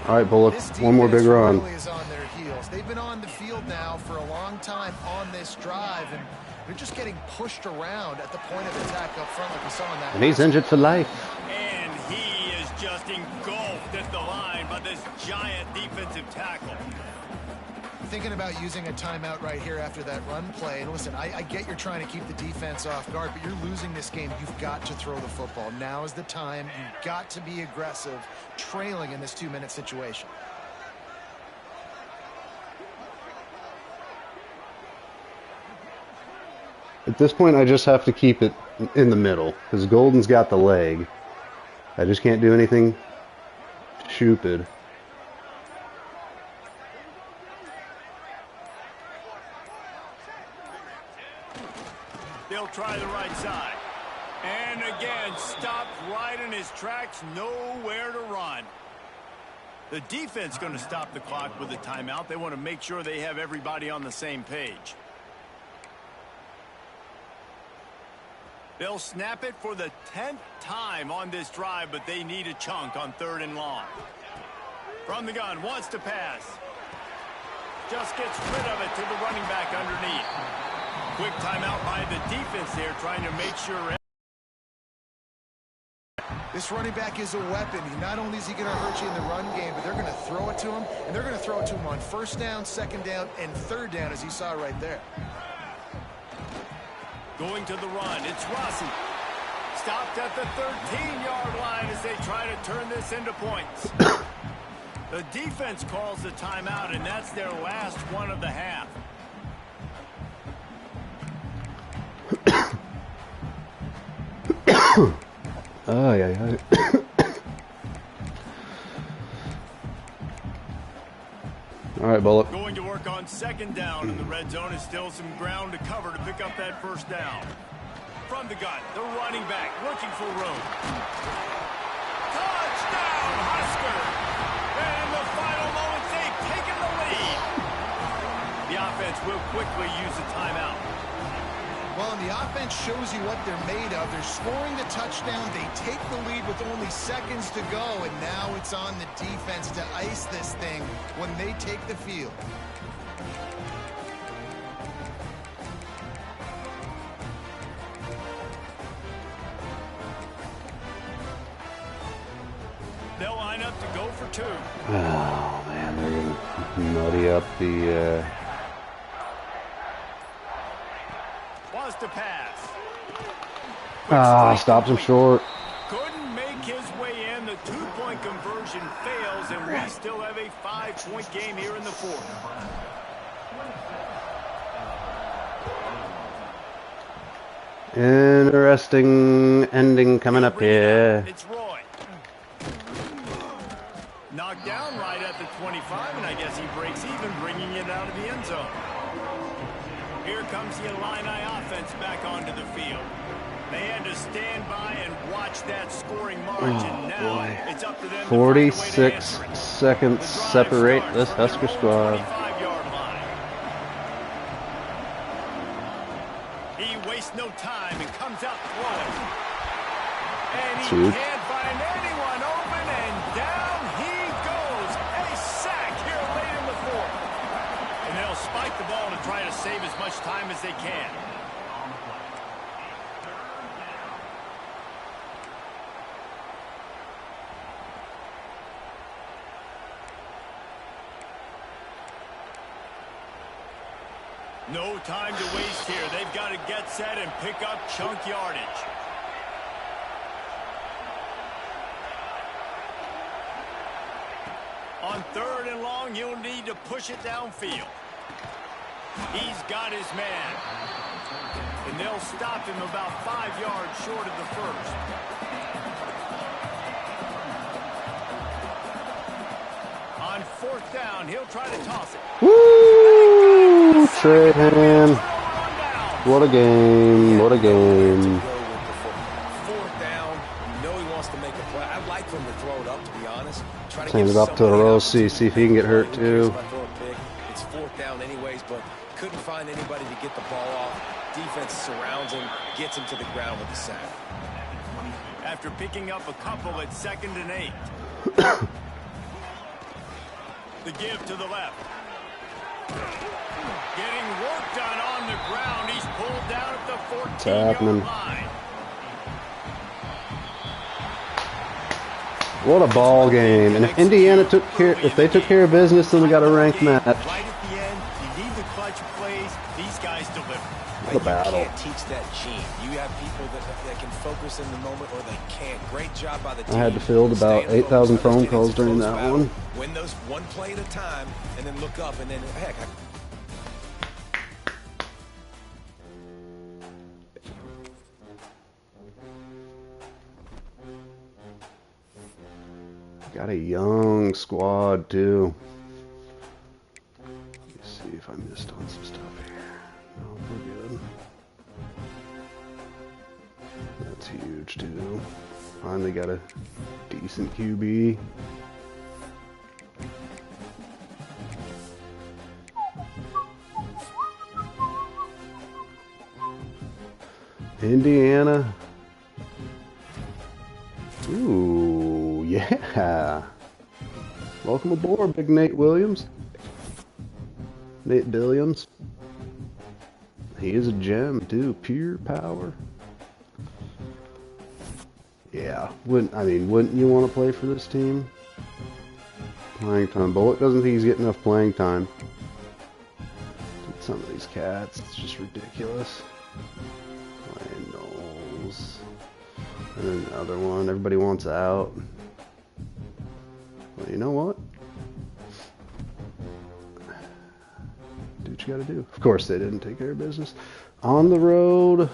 All right, Bullet. This One more big defense run. really is on their heels. They've been on the field now for a long time on this drive, and they're just getting pushed around at the point of attack up front like we saw in that. And he's injured for life. And he is just engulfed at the line by this giant defensive tackle. Thinking about using a timeout right here after that run play. And listen, I get you're trying to keep the defense off guard, but you're losing this game. You've got to throw the football. Now is the time. You've got to be aggressive, trailing in this 2-minute situation. At this point, I just have to keep it in the middle because Golden's got the leg. I just can't do anything stupid. They'll try the right side. And again, stopped right in his tracks, nowhere to run. The defense going to stop the clock with a timeout. They want to make sure they have everybody on the same page. They'll snap it for the 10th time on this drive, but they need a chunk on 3rd and long. From the gun, wants to pass. Just gets rid of it to the running back underneath. Quick timeout by the defense there, trying to make sure. This running back is a weapon. Not only is he going to hurt you in the run game, but they're going to throw it to him, and they're going to throw it to him on 1st down, 2nd down, and 3rd down, as you saw right there. Going to the run, it's Rossi. Stopped at the 13-yard line as they try to turn this into points. The defense calls the timeout, and that's their last one of the half. Oh, yeah. All right, Bullock. Going to work on 2nd down, and the red zone is still some ground to cover to pick up that 1st down. From the gun, the running back looking for room. Touchdown, Husker! And in the final moments, they've taken the lead. The offense will quickly use a timeout. Well, and the offense shows you what they're made of. They're scoring the touchdown. They take the lead with only seconds to go, and now it's on the defense to ice this thing when they take the field. They'll line up to go for 2. Oh, man, they're going to muddy up the... Wants to pass. Stops him short. Couldn't make his way in. The 2-point conversion fails, and we still have a 5-point game here in the 4th. Interesting ending coming up here. It's Roy. Knocked down right at the 25, and I guess he breaks even, bringing it out of the end zone. Here comes the Illini offense back onto the field. They had to stand by and watch that scoring margin. Now it's up to them. 46 seconds separate this Husker squad. He wastes no time and comes out throwing. And he can't find anyone open, and down he goes. A sack here late in the 4th. And they'll spike the ball to try to save as much time as they can. No time to waste here. They've got to get set and pick up chunk yardage. On 3rd and long, you'll need to push it downfield. He's got his man. And they'll stop him about 5 yards short of the 1st. On 4th down, he'll try to toss it. Woo! Trahan. What a game. What a game. 4th down. You know he wants to make a play. I'd like for him to throw it up, to be honest. Send it up to Rossi, see if he can get hurt too. It's 4th down anyways, but couldn't find anybody to get the ball off. Defense surrounds him, gets him to the ground with the sack. After picking up a couple at 2nd and 8. The give to the left. Getting work done on the ground. He's pulled down at the 14-yard line. What a ball game. And if Indiana took care of business, then we got a ranked match. Right at the end, you need the clutch plays. These guys deliver. What a battle. You can't teach that gene. You have people that can focus in the moment or they can't. Great job by the team. I had to field about 8,000 phone calls during that one. Win those one play at a time and then look up and then, heck, got a young squad too. Let's see if I missed on some stuff here. No, we're good. That's huge too. Finally got a decent QB. Indiana. Ooh, yeah. Welcome aboard, Big Nate Williams. Nate Williams. He is a gem, too. Pure power. Yeah. Wouldn't you want to play for this team? Playing time. Bullock doesn't think he's getting enough playing time. Some of these cats, it's just ridiculous. Ryan Knowles. And then another one. Everybody wants out. Well, you know what? Do what you gotta do. Of course they didn't take care of business. On the road.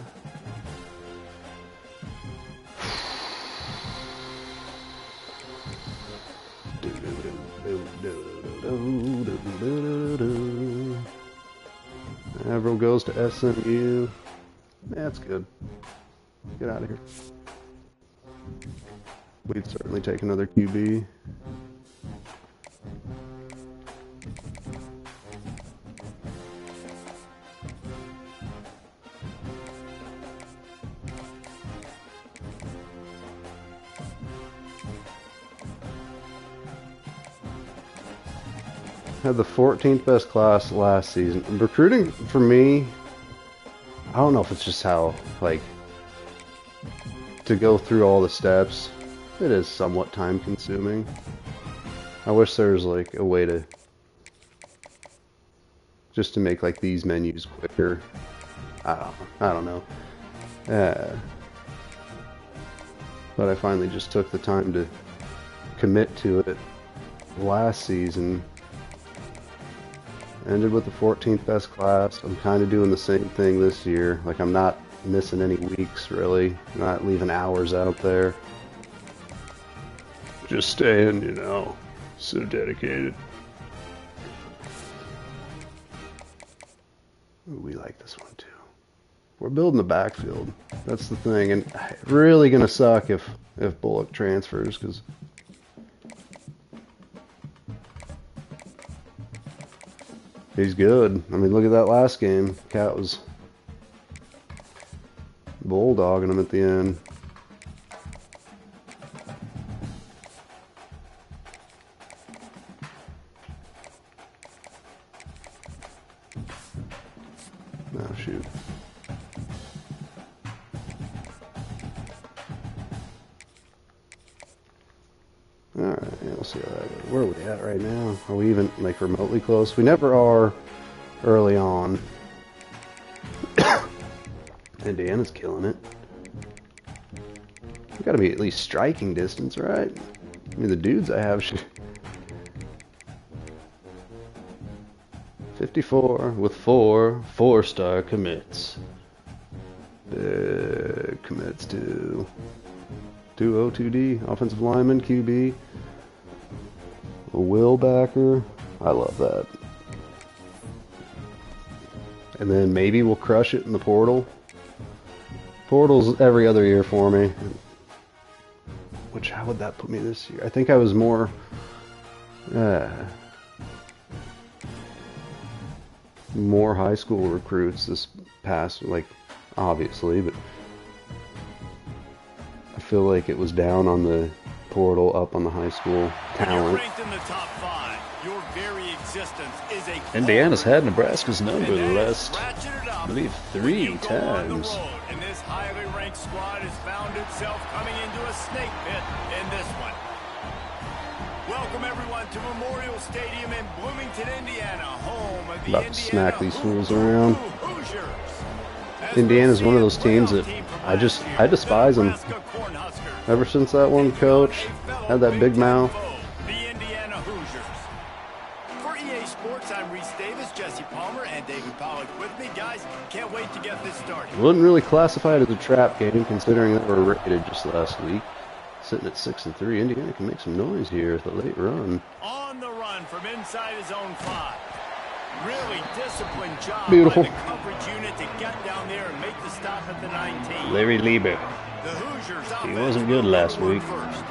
Averill goes to SMU. That's good. Get out of here. We'd certainly take another QB. Had the 14th best class last season. Recruiting for me, I don't know if it's just how, like, to go through all the steps, it is somewhat time consuming. I wish there was like a way to just to make like these menus quicker. I don't know. But I finally just took the time to commit to it last season. Ended with the 14th best class. I'm kind of doing the same thing this year. Like, I'm not missing any weeks, really. Not leaving hours out there. Just staying, you know, so dedicated. Ooh, we like this one, too. We're building the backfield. That's the thing. And really going to suck if Bullock transfers, because he's good. I mean, look at that last game. Cat was bulldogging him at the end. Oh, shoot. Alright, yeah, we'll see how that goes. Where are we at right now? Are we even, like, remotely close? We never are early on. Indiana's killing it. We gotta be at least striking distance, right? I mean, the dudes I have should... 54 with 4-star commits. Commits to 202D, offensive lineman, QB, a Will backer. I love that. And then maybe we'll crush it in the portal. Portal's every other year for me. Which, how would that put me this year? I think I was more... more high school recruits this past, like, obviously, but I feel like it was down on the portal, up on the high school talent. Ranked in the top 5. Your very existence is a Indiana's had Nebraska's number the last, I believe, 3 times. And this highly ranked squad has found itself coming into a snake pit in this one. Welcome everyone to Memorial Stadium in Bloomington, Indiana, home of the About to smack these fools around. Hoosiers. Indiana's one of those teams that I despise them. Ever since that one coach had that big mouth. The Indiana Hoosiers. For EA Sports, I'm Reese Davis, Jesse Palmer, and David Pollock with me. Guys, can't wait to get this started. Wouldn't really classify it as a trap game, considering that we're rated just last week. Sitting at 6-3, Indiana can make some noise here with a late run. On the run from inside his own 5. Really disciplined job Beautiful. by the coverage unit to get down there and make the stop at the 19. Larry Lieber. The Hoosiers He wasn't good last week. First.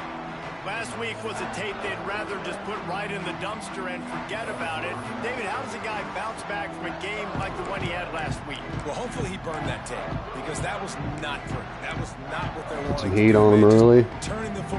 Last week was a tape they'd rather just put right in the dumpster and forget about it. David, how does a guy bounce back from a game like the one he had last week? Well, hopefully he burned that tape because that was not pretty. That was not what they wanted. Some heat on him early.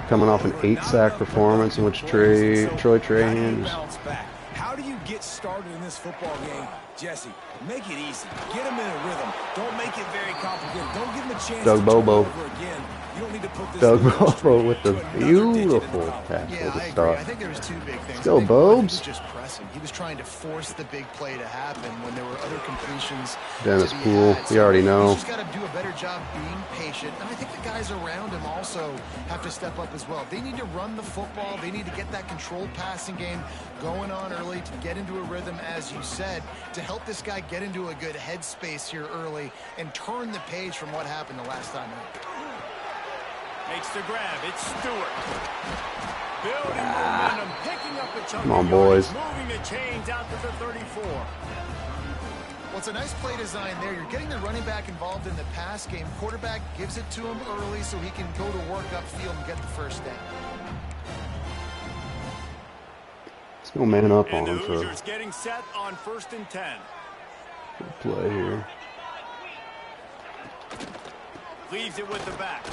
Coming off an over. 8-sack performance in which Troy Trahan Bounce back. How do you get started in this football game, Jesse? Make it easy. Get him in a rhythm. Don't make it very complicated. Don't give him a chance Doug to Bobo. turn over again. You don't need to put this Doug Bobo with the beautiful tackle Yeah, to I agree. start. I think there was two big things. Let's go, I think one, he Bobes. was just pressing. He was trying to force the big play to happen when there were other completions. Dennis to be Poole, had. we already know. He's just got to do a better job being patient. And I think the guys around him also have to step up as well. They need to run the football. They need to get that controlled passing game going on early to get into a rhythm, as you said, to help this guy get into a good headspace here early and turn the page from what happened the last time out. Makes the grab. It's Stewart. Building momentum, picking up a chunk. Come on, of boys. yards, moving the chains out to the 34. Well, it's a nice play design there. You're getting the running back involved in the pass game. Quarterback gives it to him early so he can go to work upfield and get the first down. Let's go man up And on the him for Hoosiers getting set on 1st and 10. a play here. Leaves it with the back.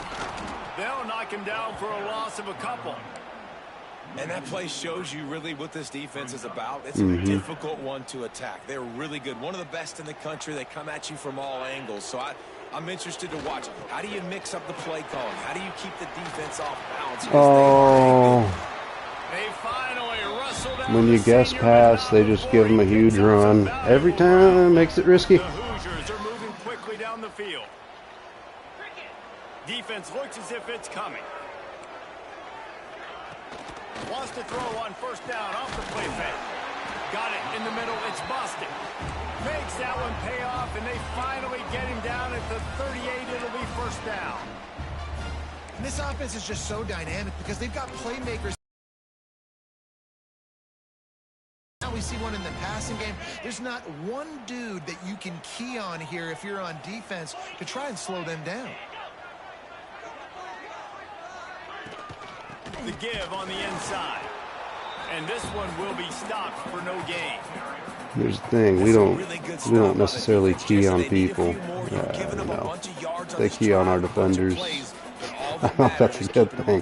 They'll knock him down for a loss of a couple. And that play shows you really what this defense is about. It's a difficult one to attack. They're really good. One of the best in the country. They come at you from all angles. So I'm interested to watch. How do you mix up the play calling? How do you keep the defense off balance? They finally wrestled out When you the guess senior pass, they without just give him a 40 huge picks up run. some Every valuable time makes it risky. The Hoosiers are moving quickly down the field. Defense looks as if it's coming. Wants to throw on 1st down off the play fake. Got it in the middle. It's Boston. Makes that one pay off, and they finally get him down at the 38. It'll be 1st down. And this offense is just so dynamic because they've got playmakers. Now we see one in the passing game. There's not one dude that you can key on here if you're on defense to try and slow them down. The give on the inside. And this one will be stopped for no gain. Here's the thing, we don't necessarily key on people. No. They key on our defenders. I don't know if that's a good thing.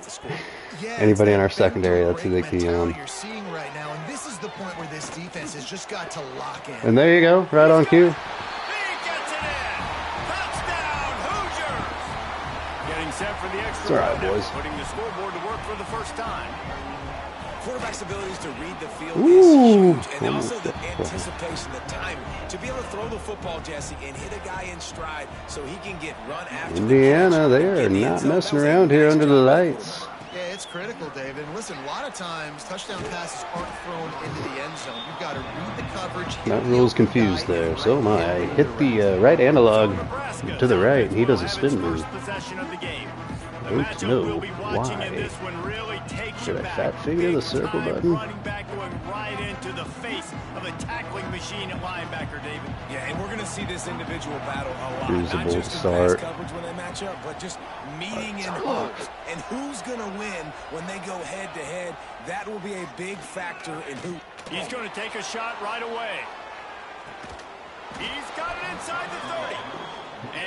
Anybody in our secondary, that's who they key on. You're seeing right now, and this is the point where this defense has just got to lock in. And there you go, right on cue. He gets it in. Touchdown, Hoosiers. Getting set for the extra It's all right, point, boys. putting the scoreboard to work for the first time. Quarterback's abilities to read the field Ooh. is huge, and also the anticipation, the timing. To be able to throw the football, Jesse, and hit a guy in stride so he can get run after Indiana, they are not messing around here under the lights. Yeah, it's critical, David. And listen, a lot of times touchdown passes aren't thrown into the end zone. You've got to read the coverage. That rule's confused there. So am I. Hit the right analog to the right, and he does a spin move. Don't know why. Should I fat finger the circle button? Running back going right into the face of a tackling machine at linebacker, David. Yeah, and we're going to see this individual battle a lot. Here's the Not bold just in start. pass coverage when they match up, but just meeting in holes. And who's going to win when they go head-to-head? That will be a big factor in who. He's going to take a shot right away. He's got it inside the 30.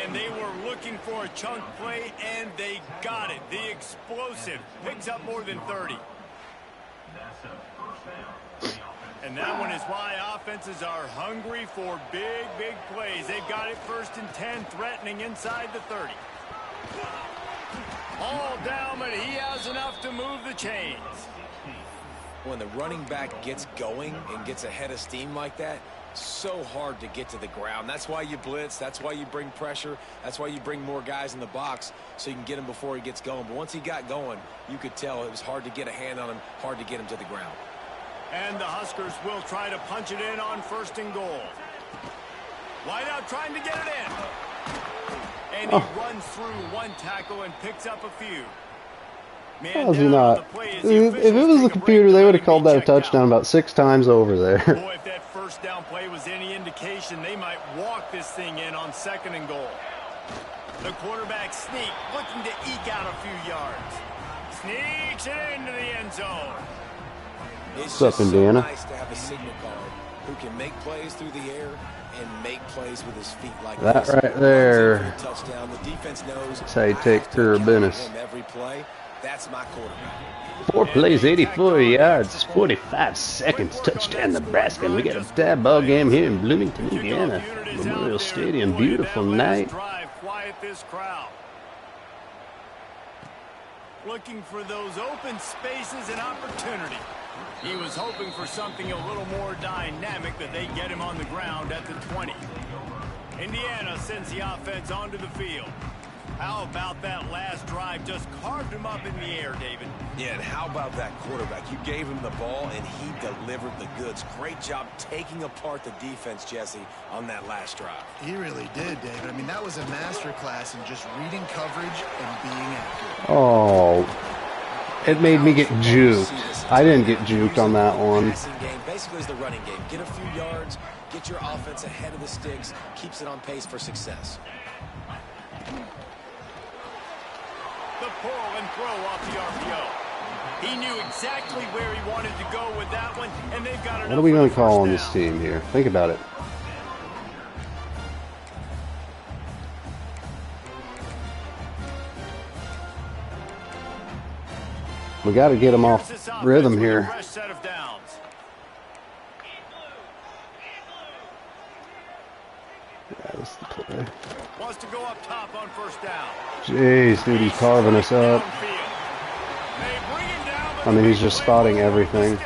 And they were looking for a chunk play, and they got it. The explosive picks up more than 30. And that one is why offenses are hungry for big, big plays. They've got it 1st and 10, threatening inside the 30. All down, but he has enough to move the chains. When the running back gets going and gets ahead of steam like that, so hard to get to the ground. That's why you blitz. That's why you bring pressure. That's why you bring more guys in the box so you can get him before he gets going. But once he got going, you could tell it was hard to get a hand on him, hard to get him to the ground. And the Huskers will try to punch it in on 1st and goal. Wideout trying to get it in. And he runs through one tackle and picks up a few. How is he not? If it was the computer, they would have called that a touchdown about 6 times over there. Boy, if that 1st down play was any indication, they might walk this thing in on 2nd and goal. The quarterback sneak, looking to eke out a few yards. Sneak, Takes it into the end zone. What's up, Indiana? So nice to have a signal guard who can make plays through the air and make plays with his feet like That this. right there. Touchdown. The defense knows That's how you take care of business. every play. That's my quarterback. 4 plays, 84 yards, 45 seconds. Touchdown, Nebraska. And we got a tie ball game here in Bloomington, Indiana. Memorial Stadium. Beautiful night. Quiet this crowd. Looking for those open spaces and opportunity. He was hoping for something a little more dynamic, that they get him on the ground at the 20. Indiana sends the offense onto the field. How about that last drive? Just carved him up in the air, David. Yeah, and how about that quarterback? You gave him the ball, and he delivered the goods. Great job taking apart the defense, Jesse, on that last drive. He really did, David. I mean, that was a masterclass in just reading coverage and being accurate. Oh, it made me get juked. I didn't get juked on that one. Passing game basically is the running game. Get a few yards, get your offense ahead of the sticks, keeps it on pace for success. The pull and throw off the RPO. He knew exactly where he wanted to go with that one, and they've got What are we going to call on this team here? Think about it. We got to get him off rhythm here. Fresh set of downs. Yeah, this is the play. Wants to go up top on first down. Jeez, dude, he's carving us up. I mean, he's just spotting everything.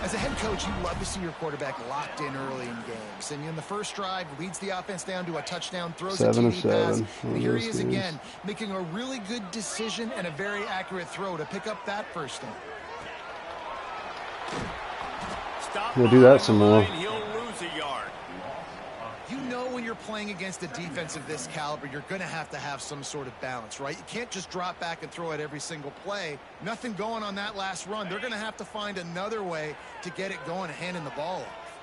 As a head coach, you love to see your quarterback locked in early in games. And in the first drive, leads the offense down to a touchdown, throws 7 a of TD 7. pass. And here he is again, making a really good decision and a very accurate throw to pick up that first down. We'll do that some more. He'll lose a yard. You know when you're playing against a defense of this caliber, you're going to have some sort of balance, right? You can't just drop back and throw it every single play. Nothing going on that last run. They're going to have to find another way to get it going and handing the ball off.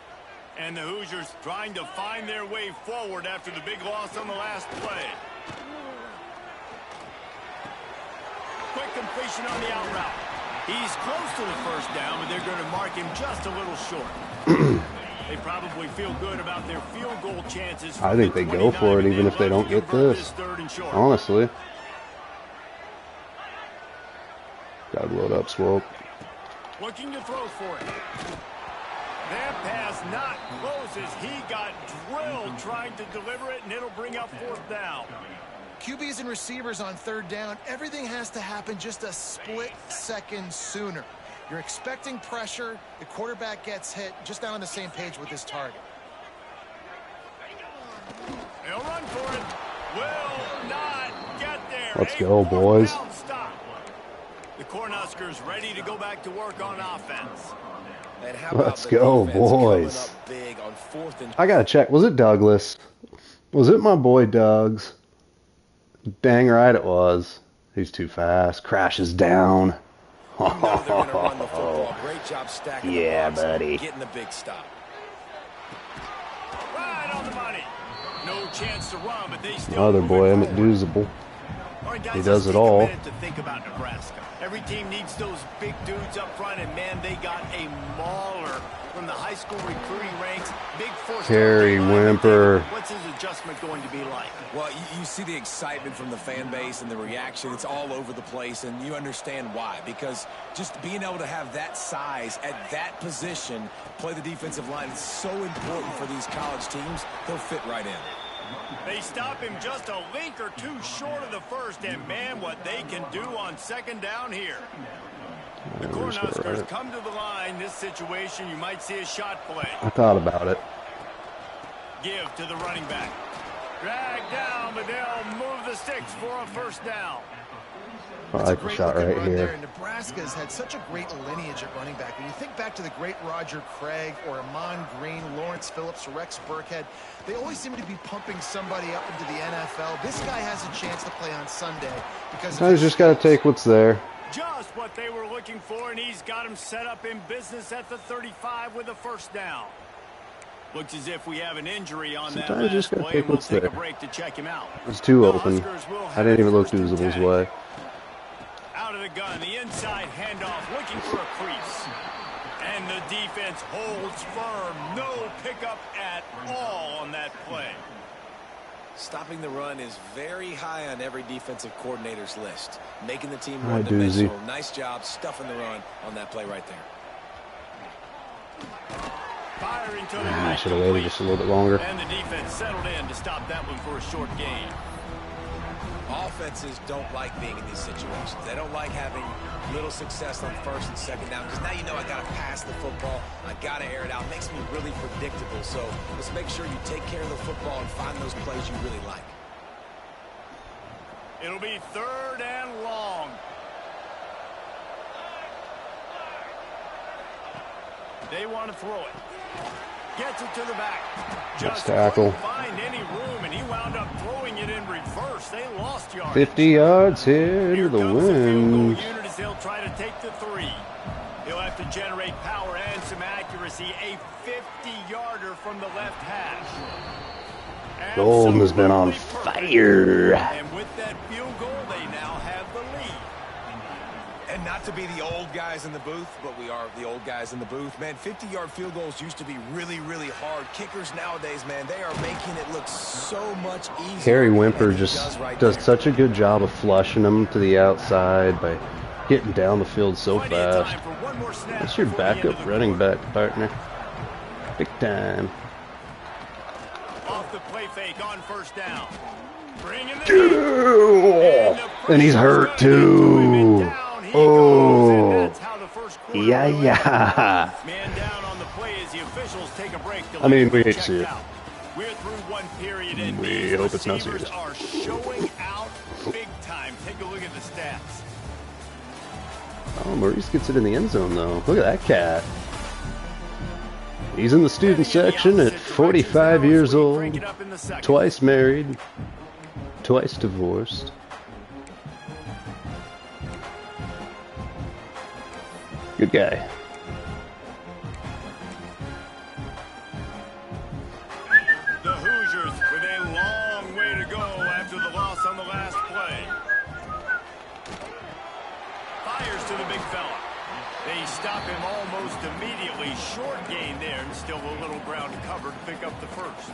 And the Hoosiers trying to find their way forward after the big loss on the last play. Quick completion on the out route. He's close to the first down, but they're going to mark him just a little short. They probably feel good about their field goal chances. I think they go for it even if they don't get this. Honestly. Gotta load up, Swope. Looking to throw for it. That pass not close as he got drilled trying to deliver it, and it'll bring up fourth down. QBs and receivers on third down, everything has to happen just a split second sooner. You're expecting pressure, the quarterback gets hit, just not on the same page with his target. They'll run for it. Will not get there. Let's go, boys. The Cornhuskers ready to go back to work on offense. And how about Let's go, boys. big on 4th and I gotta check. Was it Douglas? Was it my boy Doug's? Dang right it was. He's too fast. Crashes down. Great job stacking yeah, the box, buddy. Getting the big stop. Right on the money. No chance to run, but they still Other boy, Emmett Doozable. All right, guys, He does let's it take all. a minute to think about Nebraska. Every team needs those big dudes up front, and man, they got a mauler from the high school recruiting ranks. Big force. Kerry Wimper. What's his adjustment going to be like? Well, you see the excitement from the fan base and the reaction. It's all over the place, and you understand why. Because just being able to have that size at that position, play the defensive line, is so important for these college teams. They'll fit right in. They stop him just a link or two short of the first, and man, what they can do on second down here. The Cornhuskers come to the line. This situation, you might see a shot play. I thought about it. Give to the running back. Drag down, but they'll move the sticks for a first down. I like the shot right here. Nebraska's had such a great lineage at running back. When you think back to the great Roger Craig or Amon Green, Lawrence Phillips, Rex Burkhead, they always seem to be pumping somebody up into the NFL. This guy has a chance to play on Sunday because Sometimes you just got to take what's there. Just what they were looking for, and he's got him set up in business at the 35 with a first down. Looks as if we have an injury on that Sometimes you just last got to play. take We'll what's take there. a break to check him out. It's too The open. Huskers will I have didn't even look first and Doozable's 10. way. Out of the gun, the inside handoff, looking for a crease. And the defense holds firm. No pickup at all on that play. Stopping the run is very high on every defensive coordinator's list. Making the team one-dimensional. Nice job stuffing the run on that play right there. Firing to the I should have waited just a little bit longer. And the defense settled in to stop that one for a short gain. Offenses don't like being in these situations. They don't like having little success on first and second down because now you know I got to pass the football. I got to air it out. It makes me really predictable. So let's make sure you take care of the football and find those plays you really like. It'll be 3rd and long. They want to throw it. Gets it to the back. Just tackle. couldn't find any room, and he wound up throwing it in reverse. They lost yards. 50 yards here to the wind. Unit as he'll try to take the 3. He'll have to generate power and some accuracy. A 50-yarder from the left hash. Golden has been on fire. And with that field goal, they now have the lead. And not to be the old guys in the booth, but we are the old guys in the booth. Man, 50-yard field goals used to be really, really hard. Kickers nowadays, man, they are making it look so much easier. Harry Wimper just does such a good job of flushing them to the outside by getting down the field so fast. That's your backup running back, partner. Big time. Off the play fake on 1st down. And he's hurt too. Oh, yeah. Man down on the play as the officials take a break. I mean, we hate to see it. We're through one period and we hope it's not serious. Are showing out big time. Take a look at the stats. Oh, Maurice gets it in the end zone though. Look at that cat. He's in the student section at 45 years old, twice married, twice divorced. Good guy. The Hoosiers with a long way to go after the loss on the last play. Fires to the big fella. They stop him almost immediately. Short gain there and still a little ground to cover to pick up the 1st.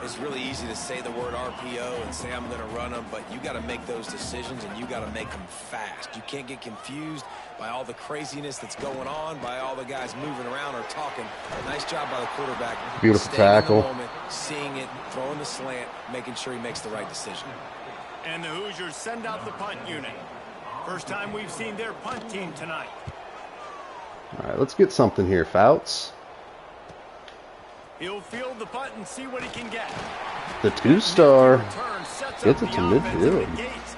It's really easy to say the word RPO and say I'm going to run them, but you got to make those decisions and you got to make them fast. You can't get confused by all the craziness that's going on, by all the guys moving around or talking. Nice job by the quarterback. Beautiful tackle. In the moment, seeing it, throwing the slant, making sure he makes the right decision. And the Hoosiers send out the punt unit. First time we've seen their punt team tonight. All right, let's get something here, Fouts. He'll field the punt and see what he can get. The 2-star gets it to midfield.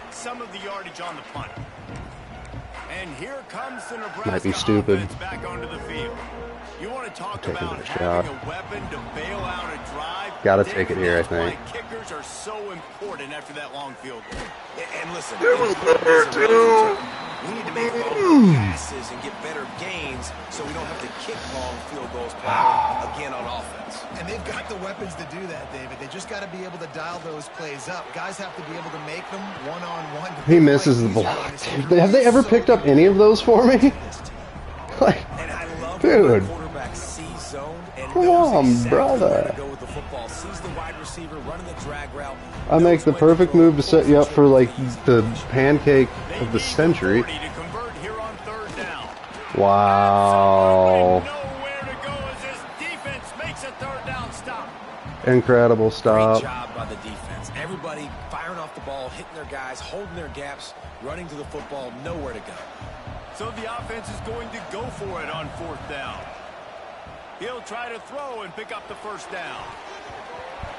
Some of the yardage on the punt. And here comes the Nebraska Might be stupid. Back onto the field. You want to talk Taking about a having shot. a weapon to bail out a drive? Gotta take it here, I think. Kickers are so important after that long field goal. And listen, we need to make long passes and get better gains so we don't have to kick long field goals again on offense. And they've got the weapons to do that, David. They just got to be able to dial those plays up. Guys have to be able to make them one-on-one. He misses the block. Have they ever picked up any of those for me? Like, dude. Come on, brother. I make the perfect move to set you up for, like, the pancake of the century. Wow. Incredible stop. Great job by the defense. Everybody firing off the ball, hitting their guys, holding their gaps, running to the football, nowhere to go. So the offense is going to go for it on 4th down. He'll try to throw and pick up the 1st down.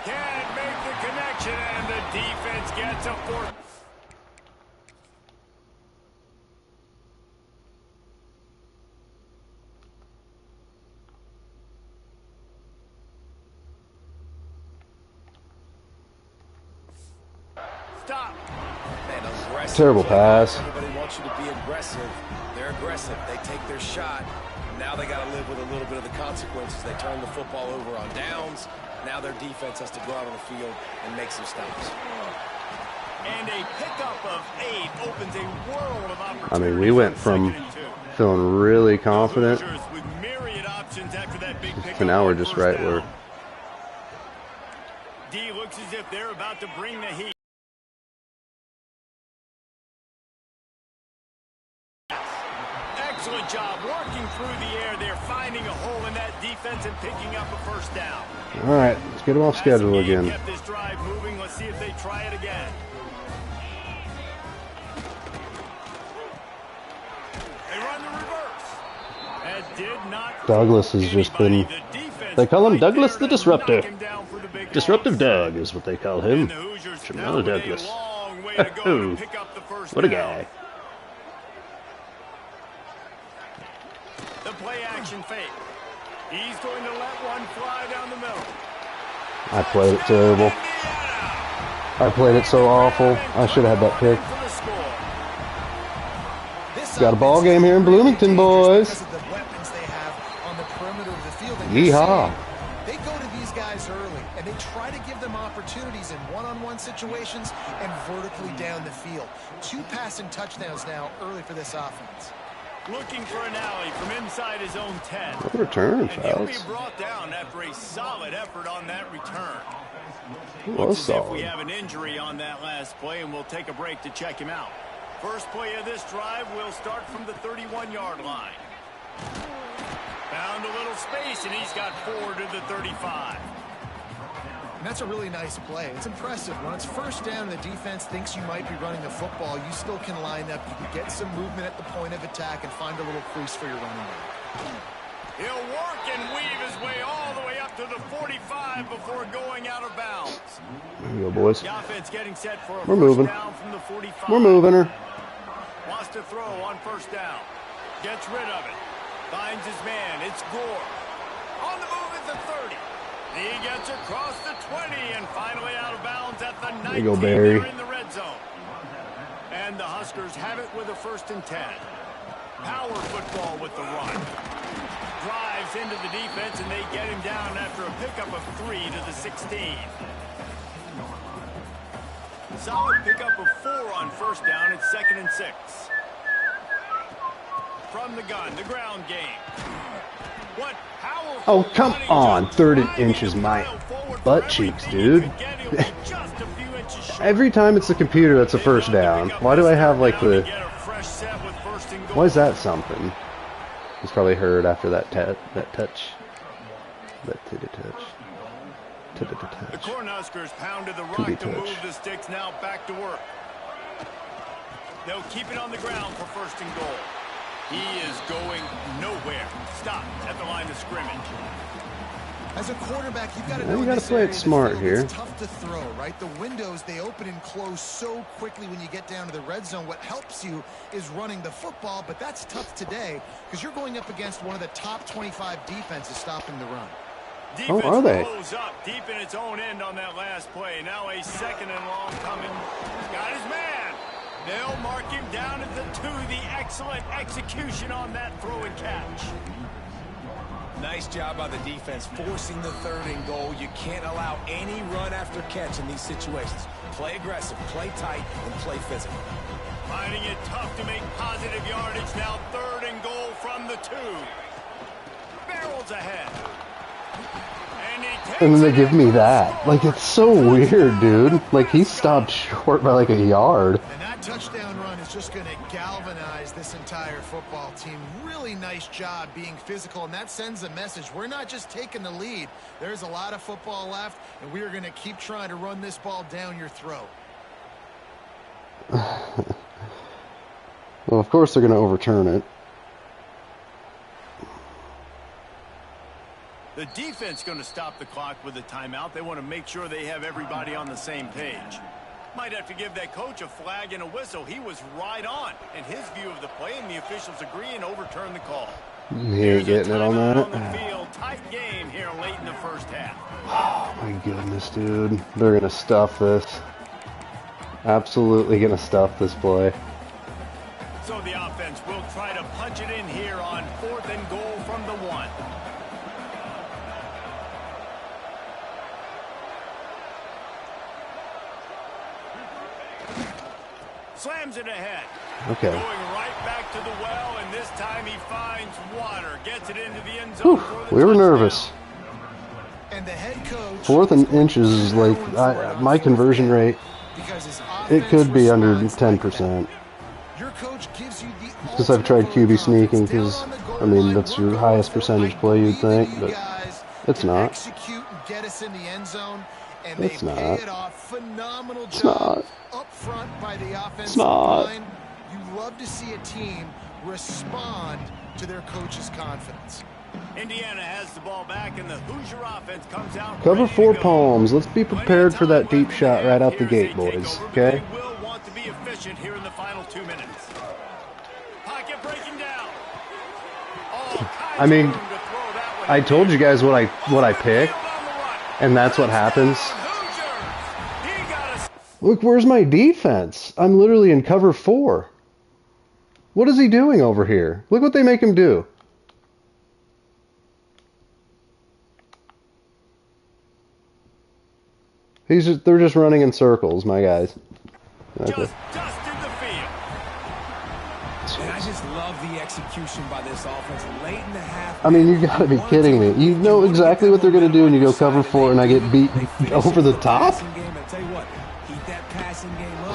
Can't make the connection, and the defense gets a 4th. Stop. Terrible pass. Everybody wants you to be aggressive. They're aggressive. They take their shot. Now they got to live with a little bit of the consequences. They turn the football over on downs. Now their defense has to go out on the field and make some stops. And a pickup of 8 opens a world of opportunities. I mean, we went from feeling really confident With myriad options after that big pickup to now we're on just first right down. where. D looks as if they're about to bring the heat. Excellent job working through the air. They're finding a hole in that defense and picking up a first down. All right, let's get them off schedule again. Kept this drive moving. Let's see if they try it again. They run the reverse. That did not. Douglas has just been. They call him Douglas the Disruptor. Disruptive Doug is what they call him. Jamal Douglas. Oh, what a guy. The play action fake. He's going to let one fly down the middle. I played it terrible. I played it so awful. I should have had that pick. Got a ball game here in Bloomington, boys. Yeehaw. They go to these guys early, and they try to give them opportunities in one-on-one situations and vertically down the field. 2 passing touchdowns now early for this offense. Looking for an alley from inside his own 10. What a return, And he'll be fellas. brought down after a solid effort on that return. It Looks was as if we solid. have an injury on that last play, and we'll take a break to check him out. First play of this drive will start from the 31-yard line. Found a little space, and he's got 4 to the 35. And that's a really nice play. It's impressive. When it's first down and the defense thinks you might be running the football, you still can line up. You can get some movement at the point of attack and find a little crease for your running back. He'll work and weave his way all the way up to the 45 before going out of bounds. There you go, boys. The offense getting set for a We're first moving. down from the 45. We're moving her. Wants to throw on first down. Gets rid of it. Finds his man. It's Gore. On the move at the 30. He gets across the 20 and finally out of bounds at the 19. There you go, Barry. They're in the red zone. And the Huskers have it with a 1st and 10. Power football with the run. Drives into the defense, and they get him down after a pickup of 3 to the 16. Solid pickup of 4 on first down. It's 2nd and 6. From the gun, the ground game. What powerful Oh, come running on. jump, 30 driving inches, the my pile forward for butt cheeks, everything he dude. could get. He'll be just a few inches short. Every time it's the computer that's a first down. Why do I have like Now to the... get a fresh set with 1st and goal. Why is that something? He's probably heard after that touch. That titty touch. The Touch. Cornhuskers pounded the Could be rock to touch. move the sticks. Now back to work. They'll keep it on the ground for 1st and goal. He is going nowhere. Stop at the line of scrimmage. As a quarterback, you've got to Well, know you in gotta this play it area of the smart field, here. It's tough to throw, right? The windows, they open and close so quickly when you get down to the red zone. What helps you is running the football, but that's tough today because you're going up against one of the top 25 defenses stopping the run. Defense are they? rolls up deep in its own end on that last play. Now a 2nd and long coming. Got his man. They'll mark him down at the 2. The excellent execution on that throw and catch. Nice job by the defense forcing the 3rd and goal. You can't allow any run after catch in these situations. Play aggressive, play tight, and play physical. Finding it tough to make positive yardage. Now 3rd and goal from the 2. Barrels ahead. And he takes And then they it give in me for a that. score. Like, it's so weird, dude. Like, he stopped short by like a yard. And that touchdown run is just going to galvanize this entire football team. Really nice job being physical, and that sends a message. We're not just taking the lead. There's a lot of football left, and we are going to keep trying to run this ball down your throat. Well, of course they're going to overturn it. The defense going to stop the clock with a timeout. They want to make sure they have everybody on the same page. Might have to give that coach a flag and a whistle. He was right on in his view of the play, and the officials agree and overturn the call. He ain't getting it on Timeout that. on the field. Tight game here late in the first half. Oh my goodness, dude. They're going to stuff this. Absolutely going to stuff this play. So the offense will try to punch it in here on 4th and goal from the 1. turns it ahead. Okay. Going right back to the well, and this time he finds water. Gets it into the end zone. Whew, we were nervous. And the head coach 4th and inches is like my conversion rate. It could be under 10%. Because I've tried QB sneaking, because I mean that's your highest percentage play you'd think, but it's not. It's not. It's not. It's not. You love to see a team respond to their coach's confidence. Indiana has the ball back, and the Hoosier offense comes out. Cover 4 palms. Let's be prepared for that deep shot right out the gate, boys. Okay? They will want to be efficient here in the final 2 minutes. Pocket breaking down. I mean, I told you guys what I picked, and that's what happens. Look, where's my defense? I'm literally in cover 4. What is he doing over here? Look what they make him do. They're just running in circles, my guys. Okay. Just dusted the field. And I just love the execution by this offense late in the half. I mean, you gotta be kidding me. You know exactly what they're gonna do, and you go cover 4, and I get beat over the top? I tell you what, keep that passing game up,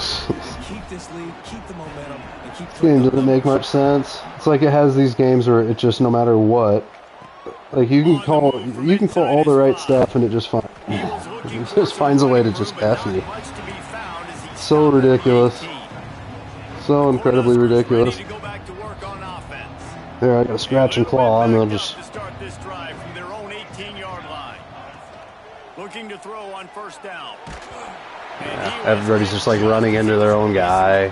keep this lead, keep the momentum, and keep This game doesn't make much sense. It's like it has these games where it just, no matter what, like you can call all the right stuff, and it just finds a way to just F you. So ridiculous. So incredibly ridiculous. There, I got a scratch and claw, and they'll just... Looking to throw on first down. Yeah, everybody's just like running into their own guy.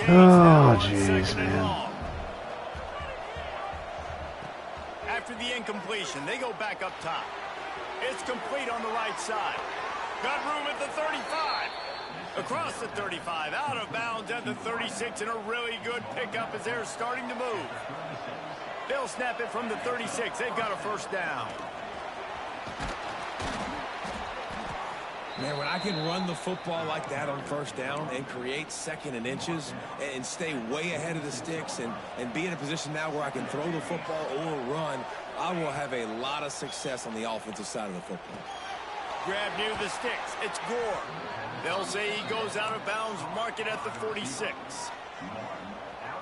Oh, jeez, man. After the incompletion, they go back up top. It's complete on the right side. Got room at the 35. Across the 35, out of bounds at the 36, and a really good pickup as they're starting to move. They'll snap it from the 36. They've got a first down. Man, when I can run the football like that on first down and create 2nd and inches and stay way ahead of the sticks and be in a position now where I can throw the football or run, I will have a lot of success on the offensive side of the football. Grab near the sticks. It's Gore. They'll say he goes out of bounds. Mark it at the 46.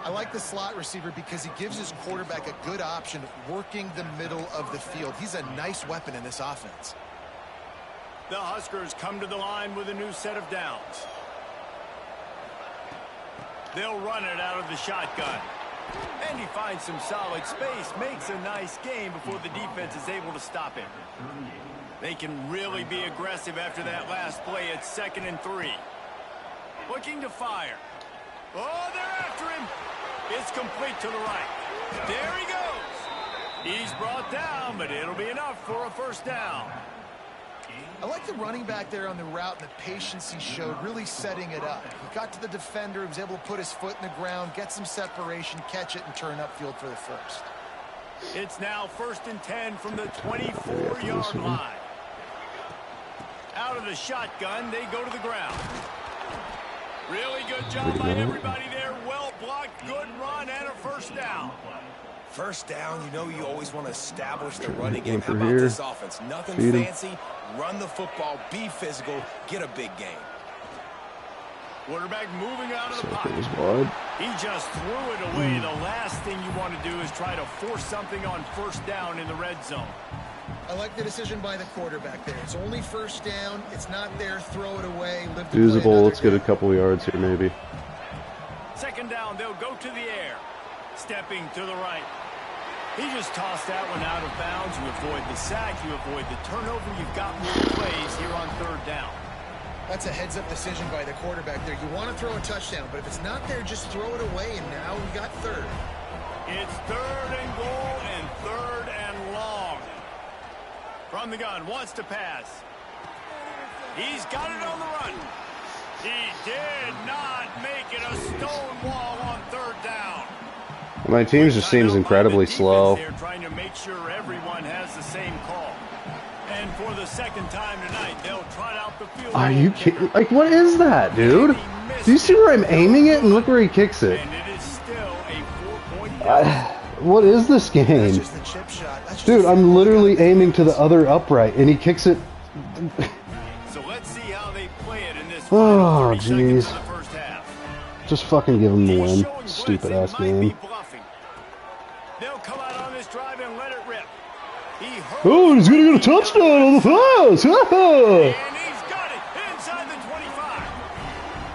I like the slot receiver because he gives his quarterback a good option working the middle of the field. He's a nice weapon in this offense. The Huskers come to the line with a new set of downs. They'll run it out of the shotgun. And he finds some solid space, makes a nice game before the defense is able to stop him. They can really be aggressive after that last play. It's 2nd and 3. Looking to fire. Oh, they're after him. It's complete to the right. There he goes. He's brought down, but it'll be enough for a first down. I like the running back there on the route and the patience he showed, really setting it up. He got to the defender, he was able to put his foot in the ground, get some separation, catch it, and turn upfield for the first. It's now 1st and 10 from the 24-yard line. Out of the shotgun, they go to the ground. Really good job by everybody there. Well blocked, good run, and a first down. First down, you know you always want to establish the running game. How about this offense? Nothing fancy. Run the football, be physical, get a big gain. Quarterback moving out of the pocket. He just threw it away. The last thing you want to do is try to force something on first down in the red zone. I like the decision by the quarterback there. It's only first down. It's not there. Throw it away. Usable. Let's get a couple yards here, maybe. 2nd down. They'll go to the air. Stepping to the right. He just tossed that one out of bounds. You avoid the sack. You avoid the turnover. You've got more plays here on 3rd down. That's a heads-up decision by the quarterback there. You want to throw a touchdown, but if it's not there, just throw it away, and now we got 3rd. It's 3rd and goal and 3rd and long. From the gun, wants to pass. He's got it on the run. He did not make it a stone wall on 3rd down. My team just seems incredibly slow. They're trying to make sure everyone has the same call. And for the second time tonight. They'll trot out the field. Are you kidding? Like, what is that, dude? Do you see where I'm aiming it? And look where he kicks it. And it is still a 4-point What is this game? Dude, I'm literally aiming to the other upright, and he kicks it. So let's see how they play it in this Oh, 30 seconds jeez. of the first half. Just fucking give him the win. Stupid ass game. They'll come out on this drive and let it rip. Oh, he's gonna get a touchdown on the pass! And he's got it inside the 25.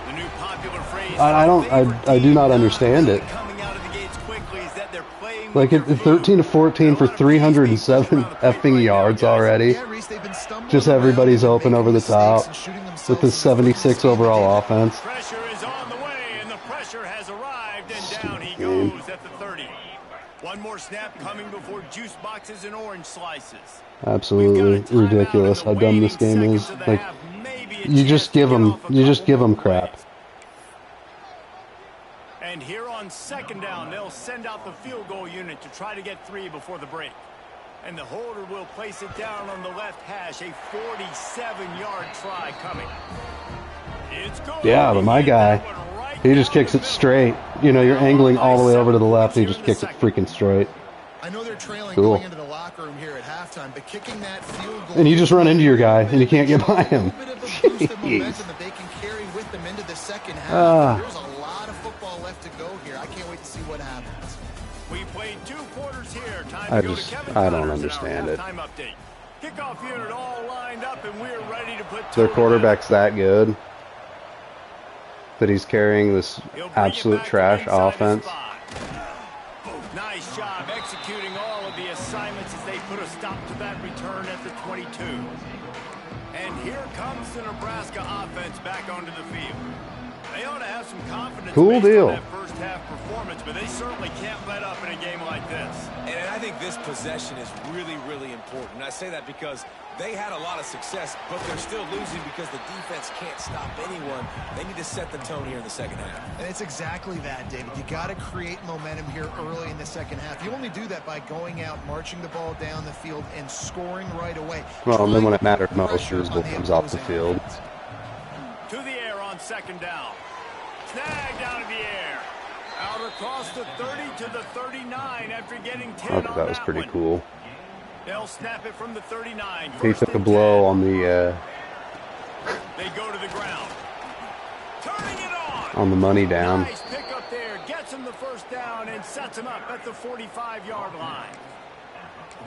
The new popular phrase. I do not understand it. Coming out of the gates quickly is that they're playing Like, at 13-14 for 307 effing yards already. Just everybody's open over the top with the 76 overall offense. Pressure is on the way, and the pressure has arrived, and down he goes at the 30. One more snap coming before juice boxes and orange slices. Absolutely ridiculous how dumb this game is. Like, you just give them crap. And here on second down, they'll send out the field goal unit to try to get 3 before the break. And the holder will place it down on the left hash, a 47-yard try coming. It's good. Yeah, but my guy, he just kicks it straight. You know, you're angling all the way over to the left, he just kicks it freaking straight. I know they're trailing Cool. going into the locker room here at halftime, but kicking that field goal. And you just run into your guy, and you can't get by him. A little bit of a boost of momentum that they can carry with them into the second half. There's a lot of football left to go here. I can't wait to see what happens. We played 2 quarters here. Time I to go just- to Kevin I don't Connors in our understand it. halftime update. Kickoff unit all lined up, and we're ready to put Their two quarterback's that good that he's carrying this He'll bring it absolute back trash inside the offense. spot. Nice job executing all of the assignments as they put a stop to that return at the 22. And here comes the Nebraska offense back onto the field. They ought to have some confidence Cool based deal. on that first half performance, but they certainly can't let up in a game like this. And I think this possession is really, really important. I say that because they had a lot of success, but they're still losing because the defense can't stop anyone. They need to set the tone here in the second half. And it's exactly that, David. You got to create momentum here early in the second half. You only do that by going out, marching the ball down the field, and scoring right away. Well, and then when it mattered most, Pressure his on ball the comes off the opposing field. offense. To the air on second down. Snagged out of the air. Out across the 30 to the 39 after getting 10 I on thought that was pretty one. cool. They'll snap it from the 39. He First took a and blow 10. on the They go to the ground. Turning it on. the money down. Nice pick up there. Gets him the first down and sets him up at the 45-yard line.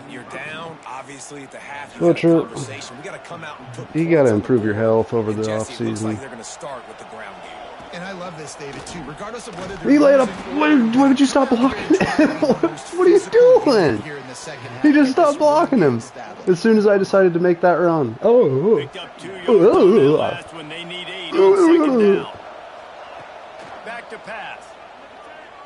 When you're down, obviously, at the half, you But got a you're- conversation. We got to come out and put You points got to on the improve your board. health over And the Jesse, it looks offseason. like they're going to start with the ground game. And I love this, David, too. Regardless of whether they're He laid up. losing Why would you stop blocking him? What are you doing? here in the second half. He just Get stopped this blocking run him established. as soon as I decided to make that run. Oh, Picked up 2 yards on that last when they need 8 on second down. Back to pass.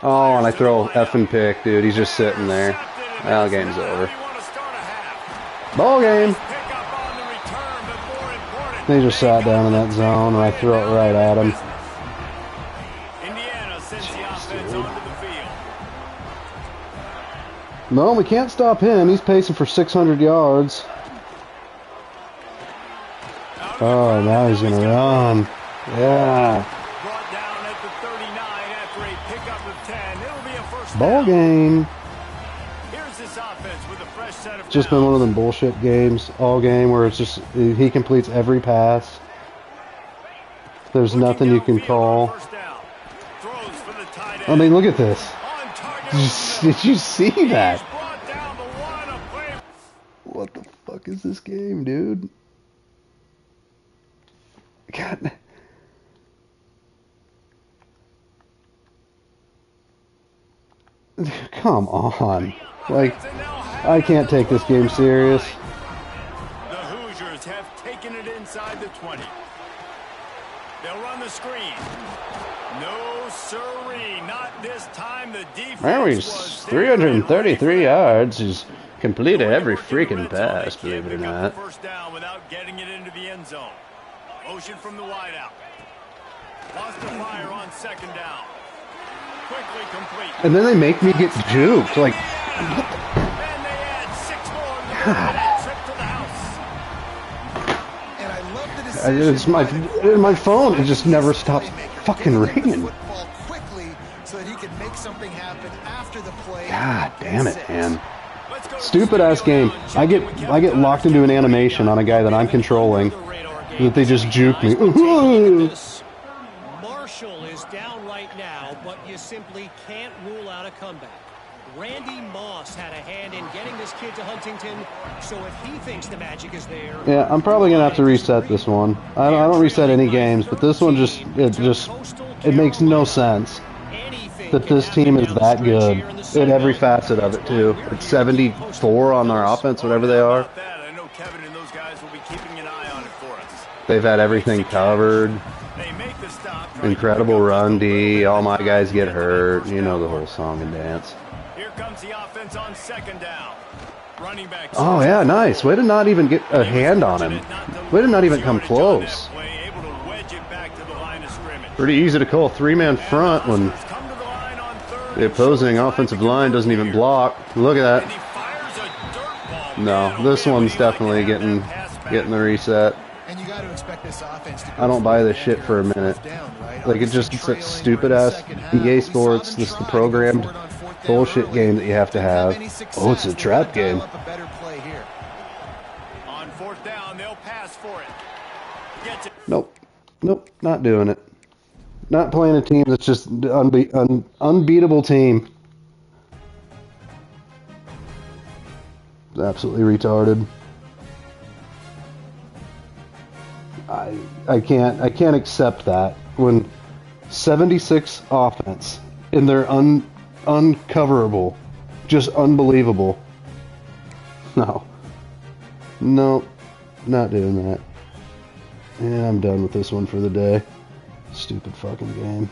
oh, and I throw effing pick, dude. He's just sitting there. Intercepted, and Well, that's game's not how over. you want to start a half. Ball game. Pick up on the return, but more important, They just sat down in that zone, and I threw it right at him. Indiana sends the offense onto the field. No, we can't stop him. He's pacing for 600 yards. Oh, now he's going to run. Yeah. Brought down at the 39 after a pickup of 10. It'll be a first Ball down. game. Here's this offense with a fresh set of Just been one of them bullshit games all game where it's just he completes every pass. There's nothing you can call. I mean, look at this. Did you see that? What the fuck is this game, dude? God. Come on. Like, I can't take this game serious. The Hoosiers have taken it inside the 20. They'll run the screen. No siree, not this time. The defense There was 333 yards. He's completed every freaking pass, believe it or not. First down without getting it into the end zone. Motion from the wideout. Lost the fire on second down. Quickly complete. And then they make me get juked. Like, And they add 6 more to the trip to the house. It's my phone. It just never stops fucking ringing. So that he can make something happen after the play. God damn it, man. Stupid ass game. I get locked into an animation on a guy that I'm controlling that they just juke me. Marshall is down right now, but you simply can't rule out a comeback. Randy Moss had a hand in getting this kid to Huntington, so if he thinks the magic is there... Yeah, I'm probably going to have to reset this one. I don't reset any games, but this one it makes no sense that this team is that good in every facet of it, too. It's 74 on their offense, whatever they are. They've had everything covered. Incredible run D. All my guys get hurt. You know the whole song and dance. Here comes the offense on second down. Running back. Oh yeah, nice. Way to not even get a hand on him. Way to not even come close. Pretty easy to call three-man front when the opposing offensive line doesn't even block. Look at that. No, this one's definitely getting the reset. I don't buy this shit for a minute. Like, it's such stupid ass EA Sports. This is the programmed bullshit game that you have to have. Oh, it's a trap game. Nope, not doing it. Not playing a team that's just unbeatable team. It's absolutely retarded. I can't accept that when 76 offense and they're uncoverable, just unbelievable. No, not doing that. Yeah, I'm done with this one for the day. Stupid fucking game.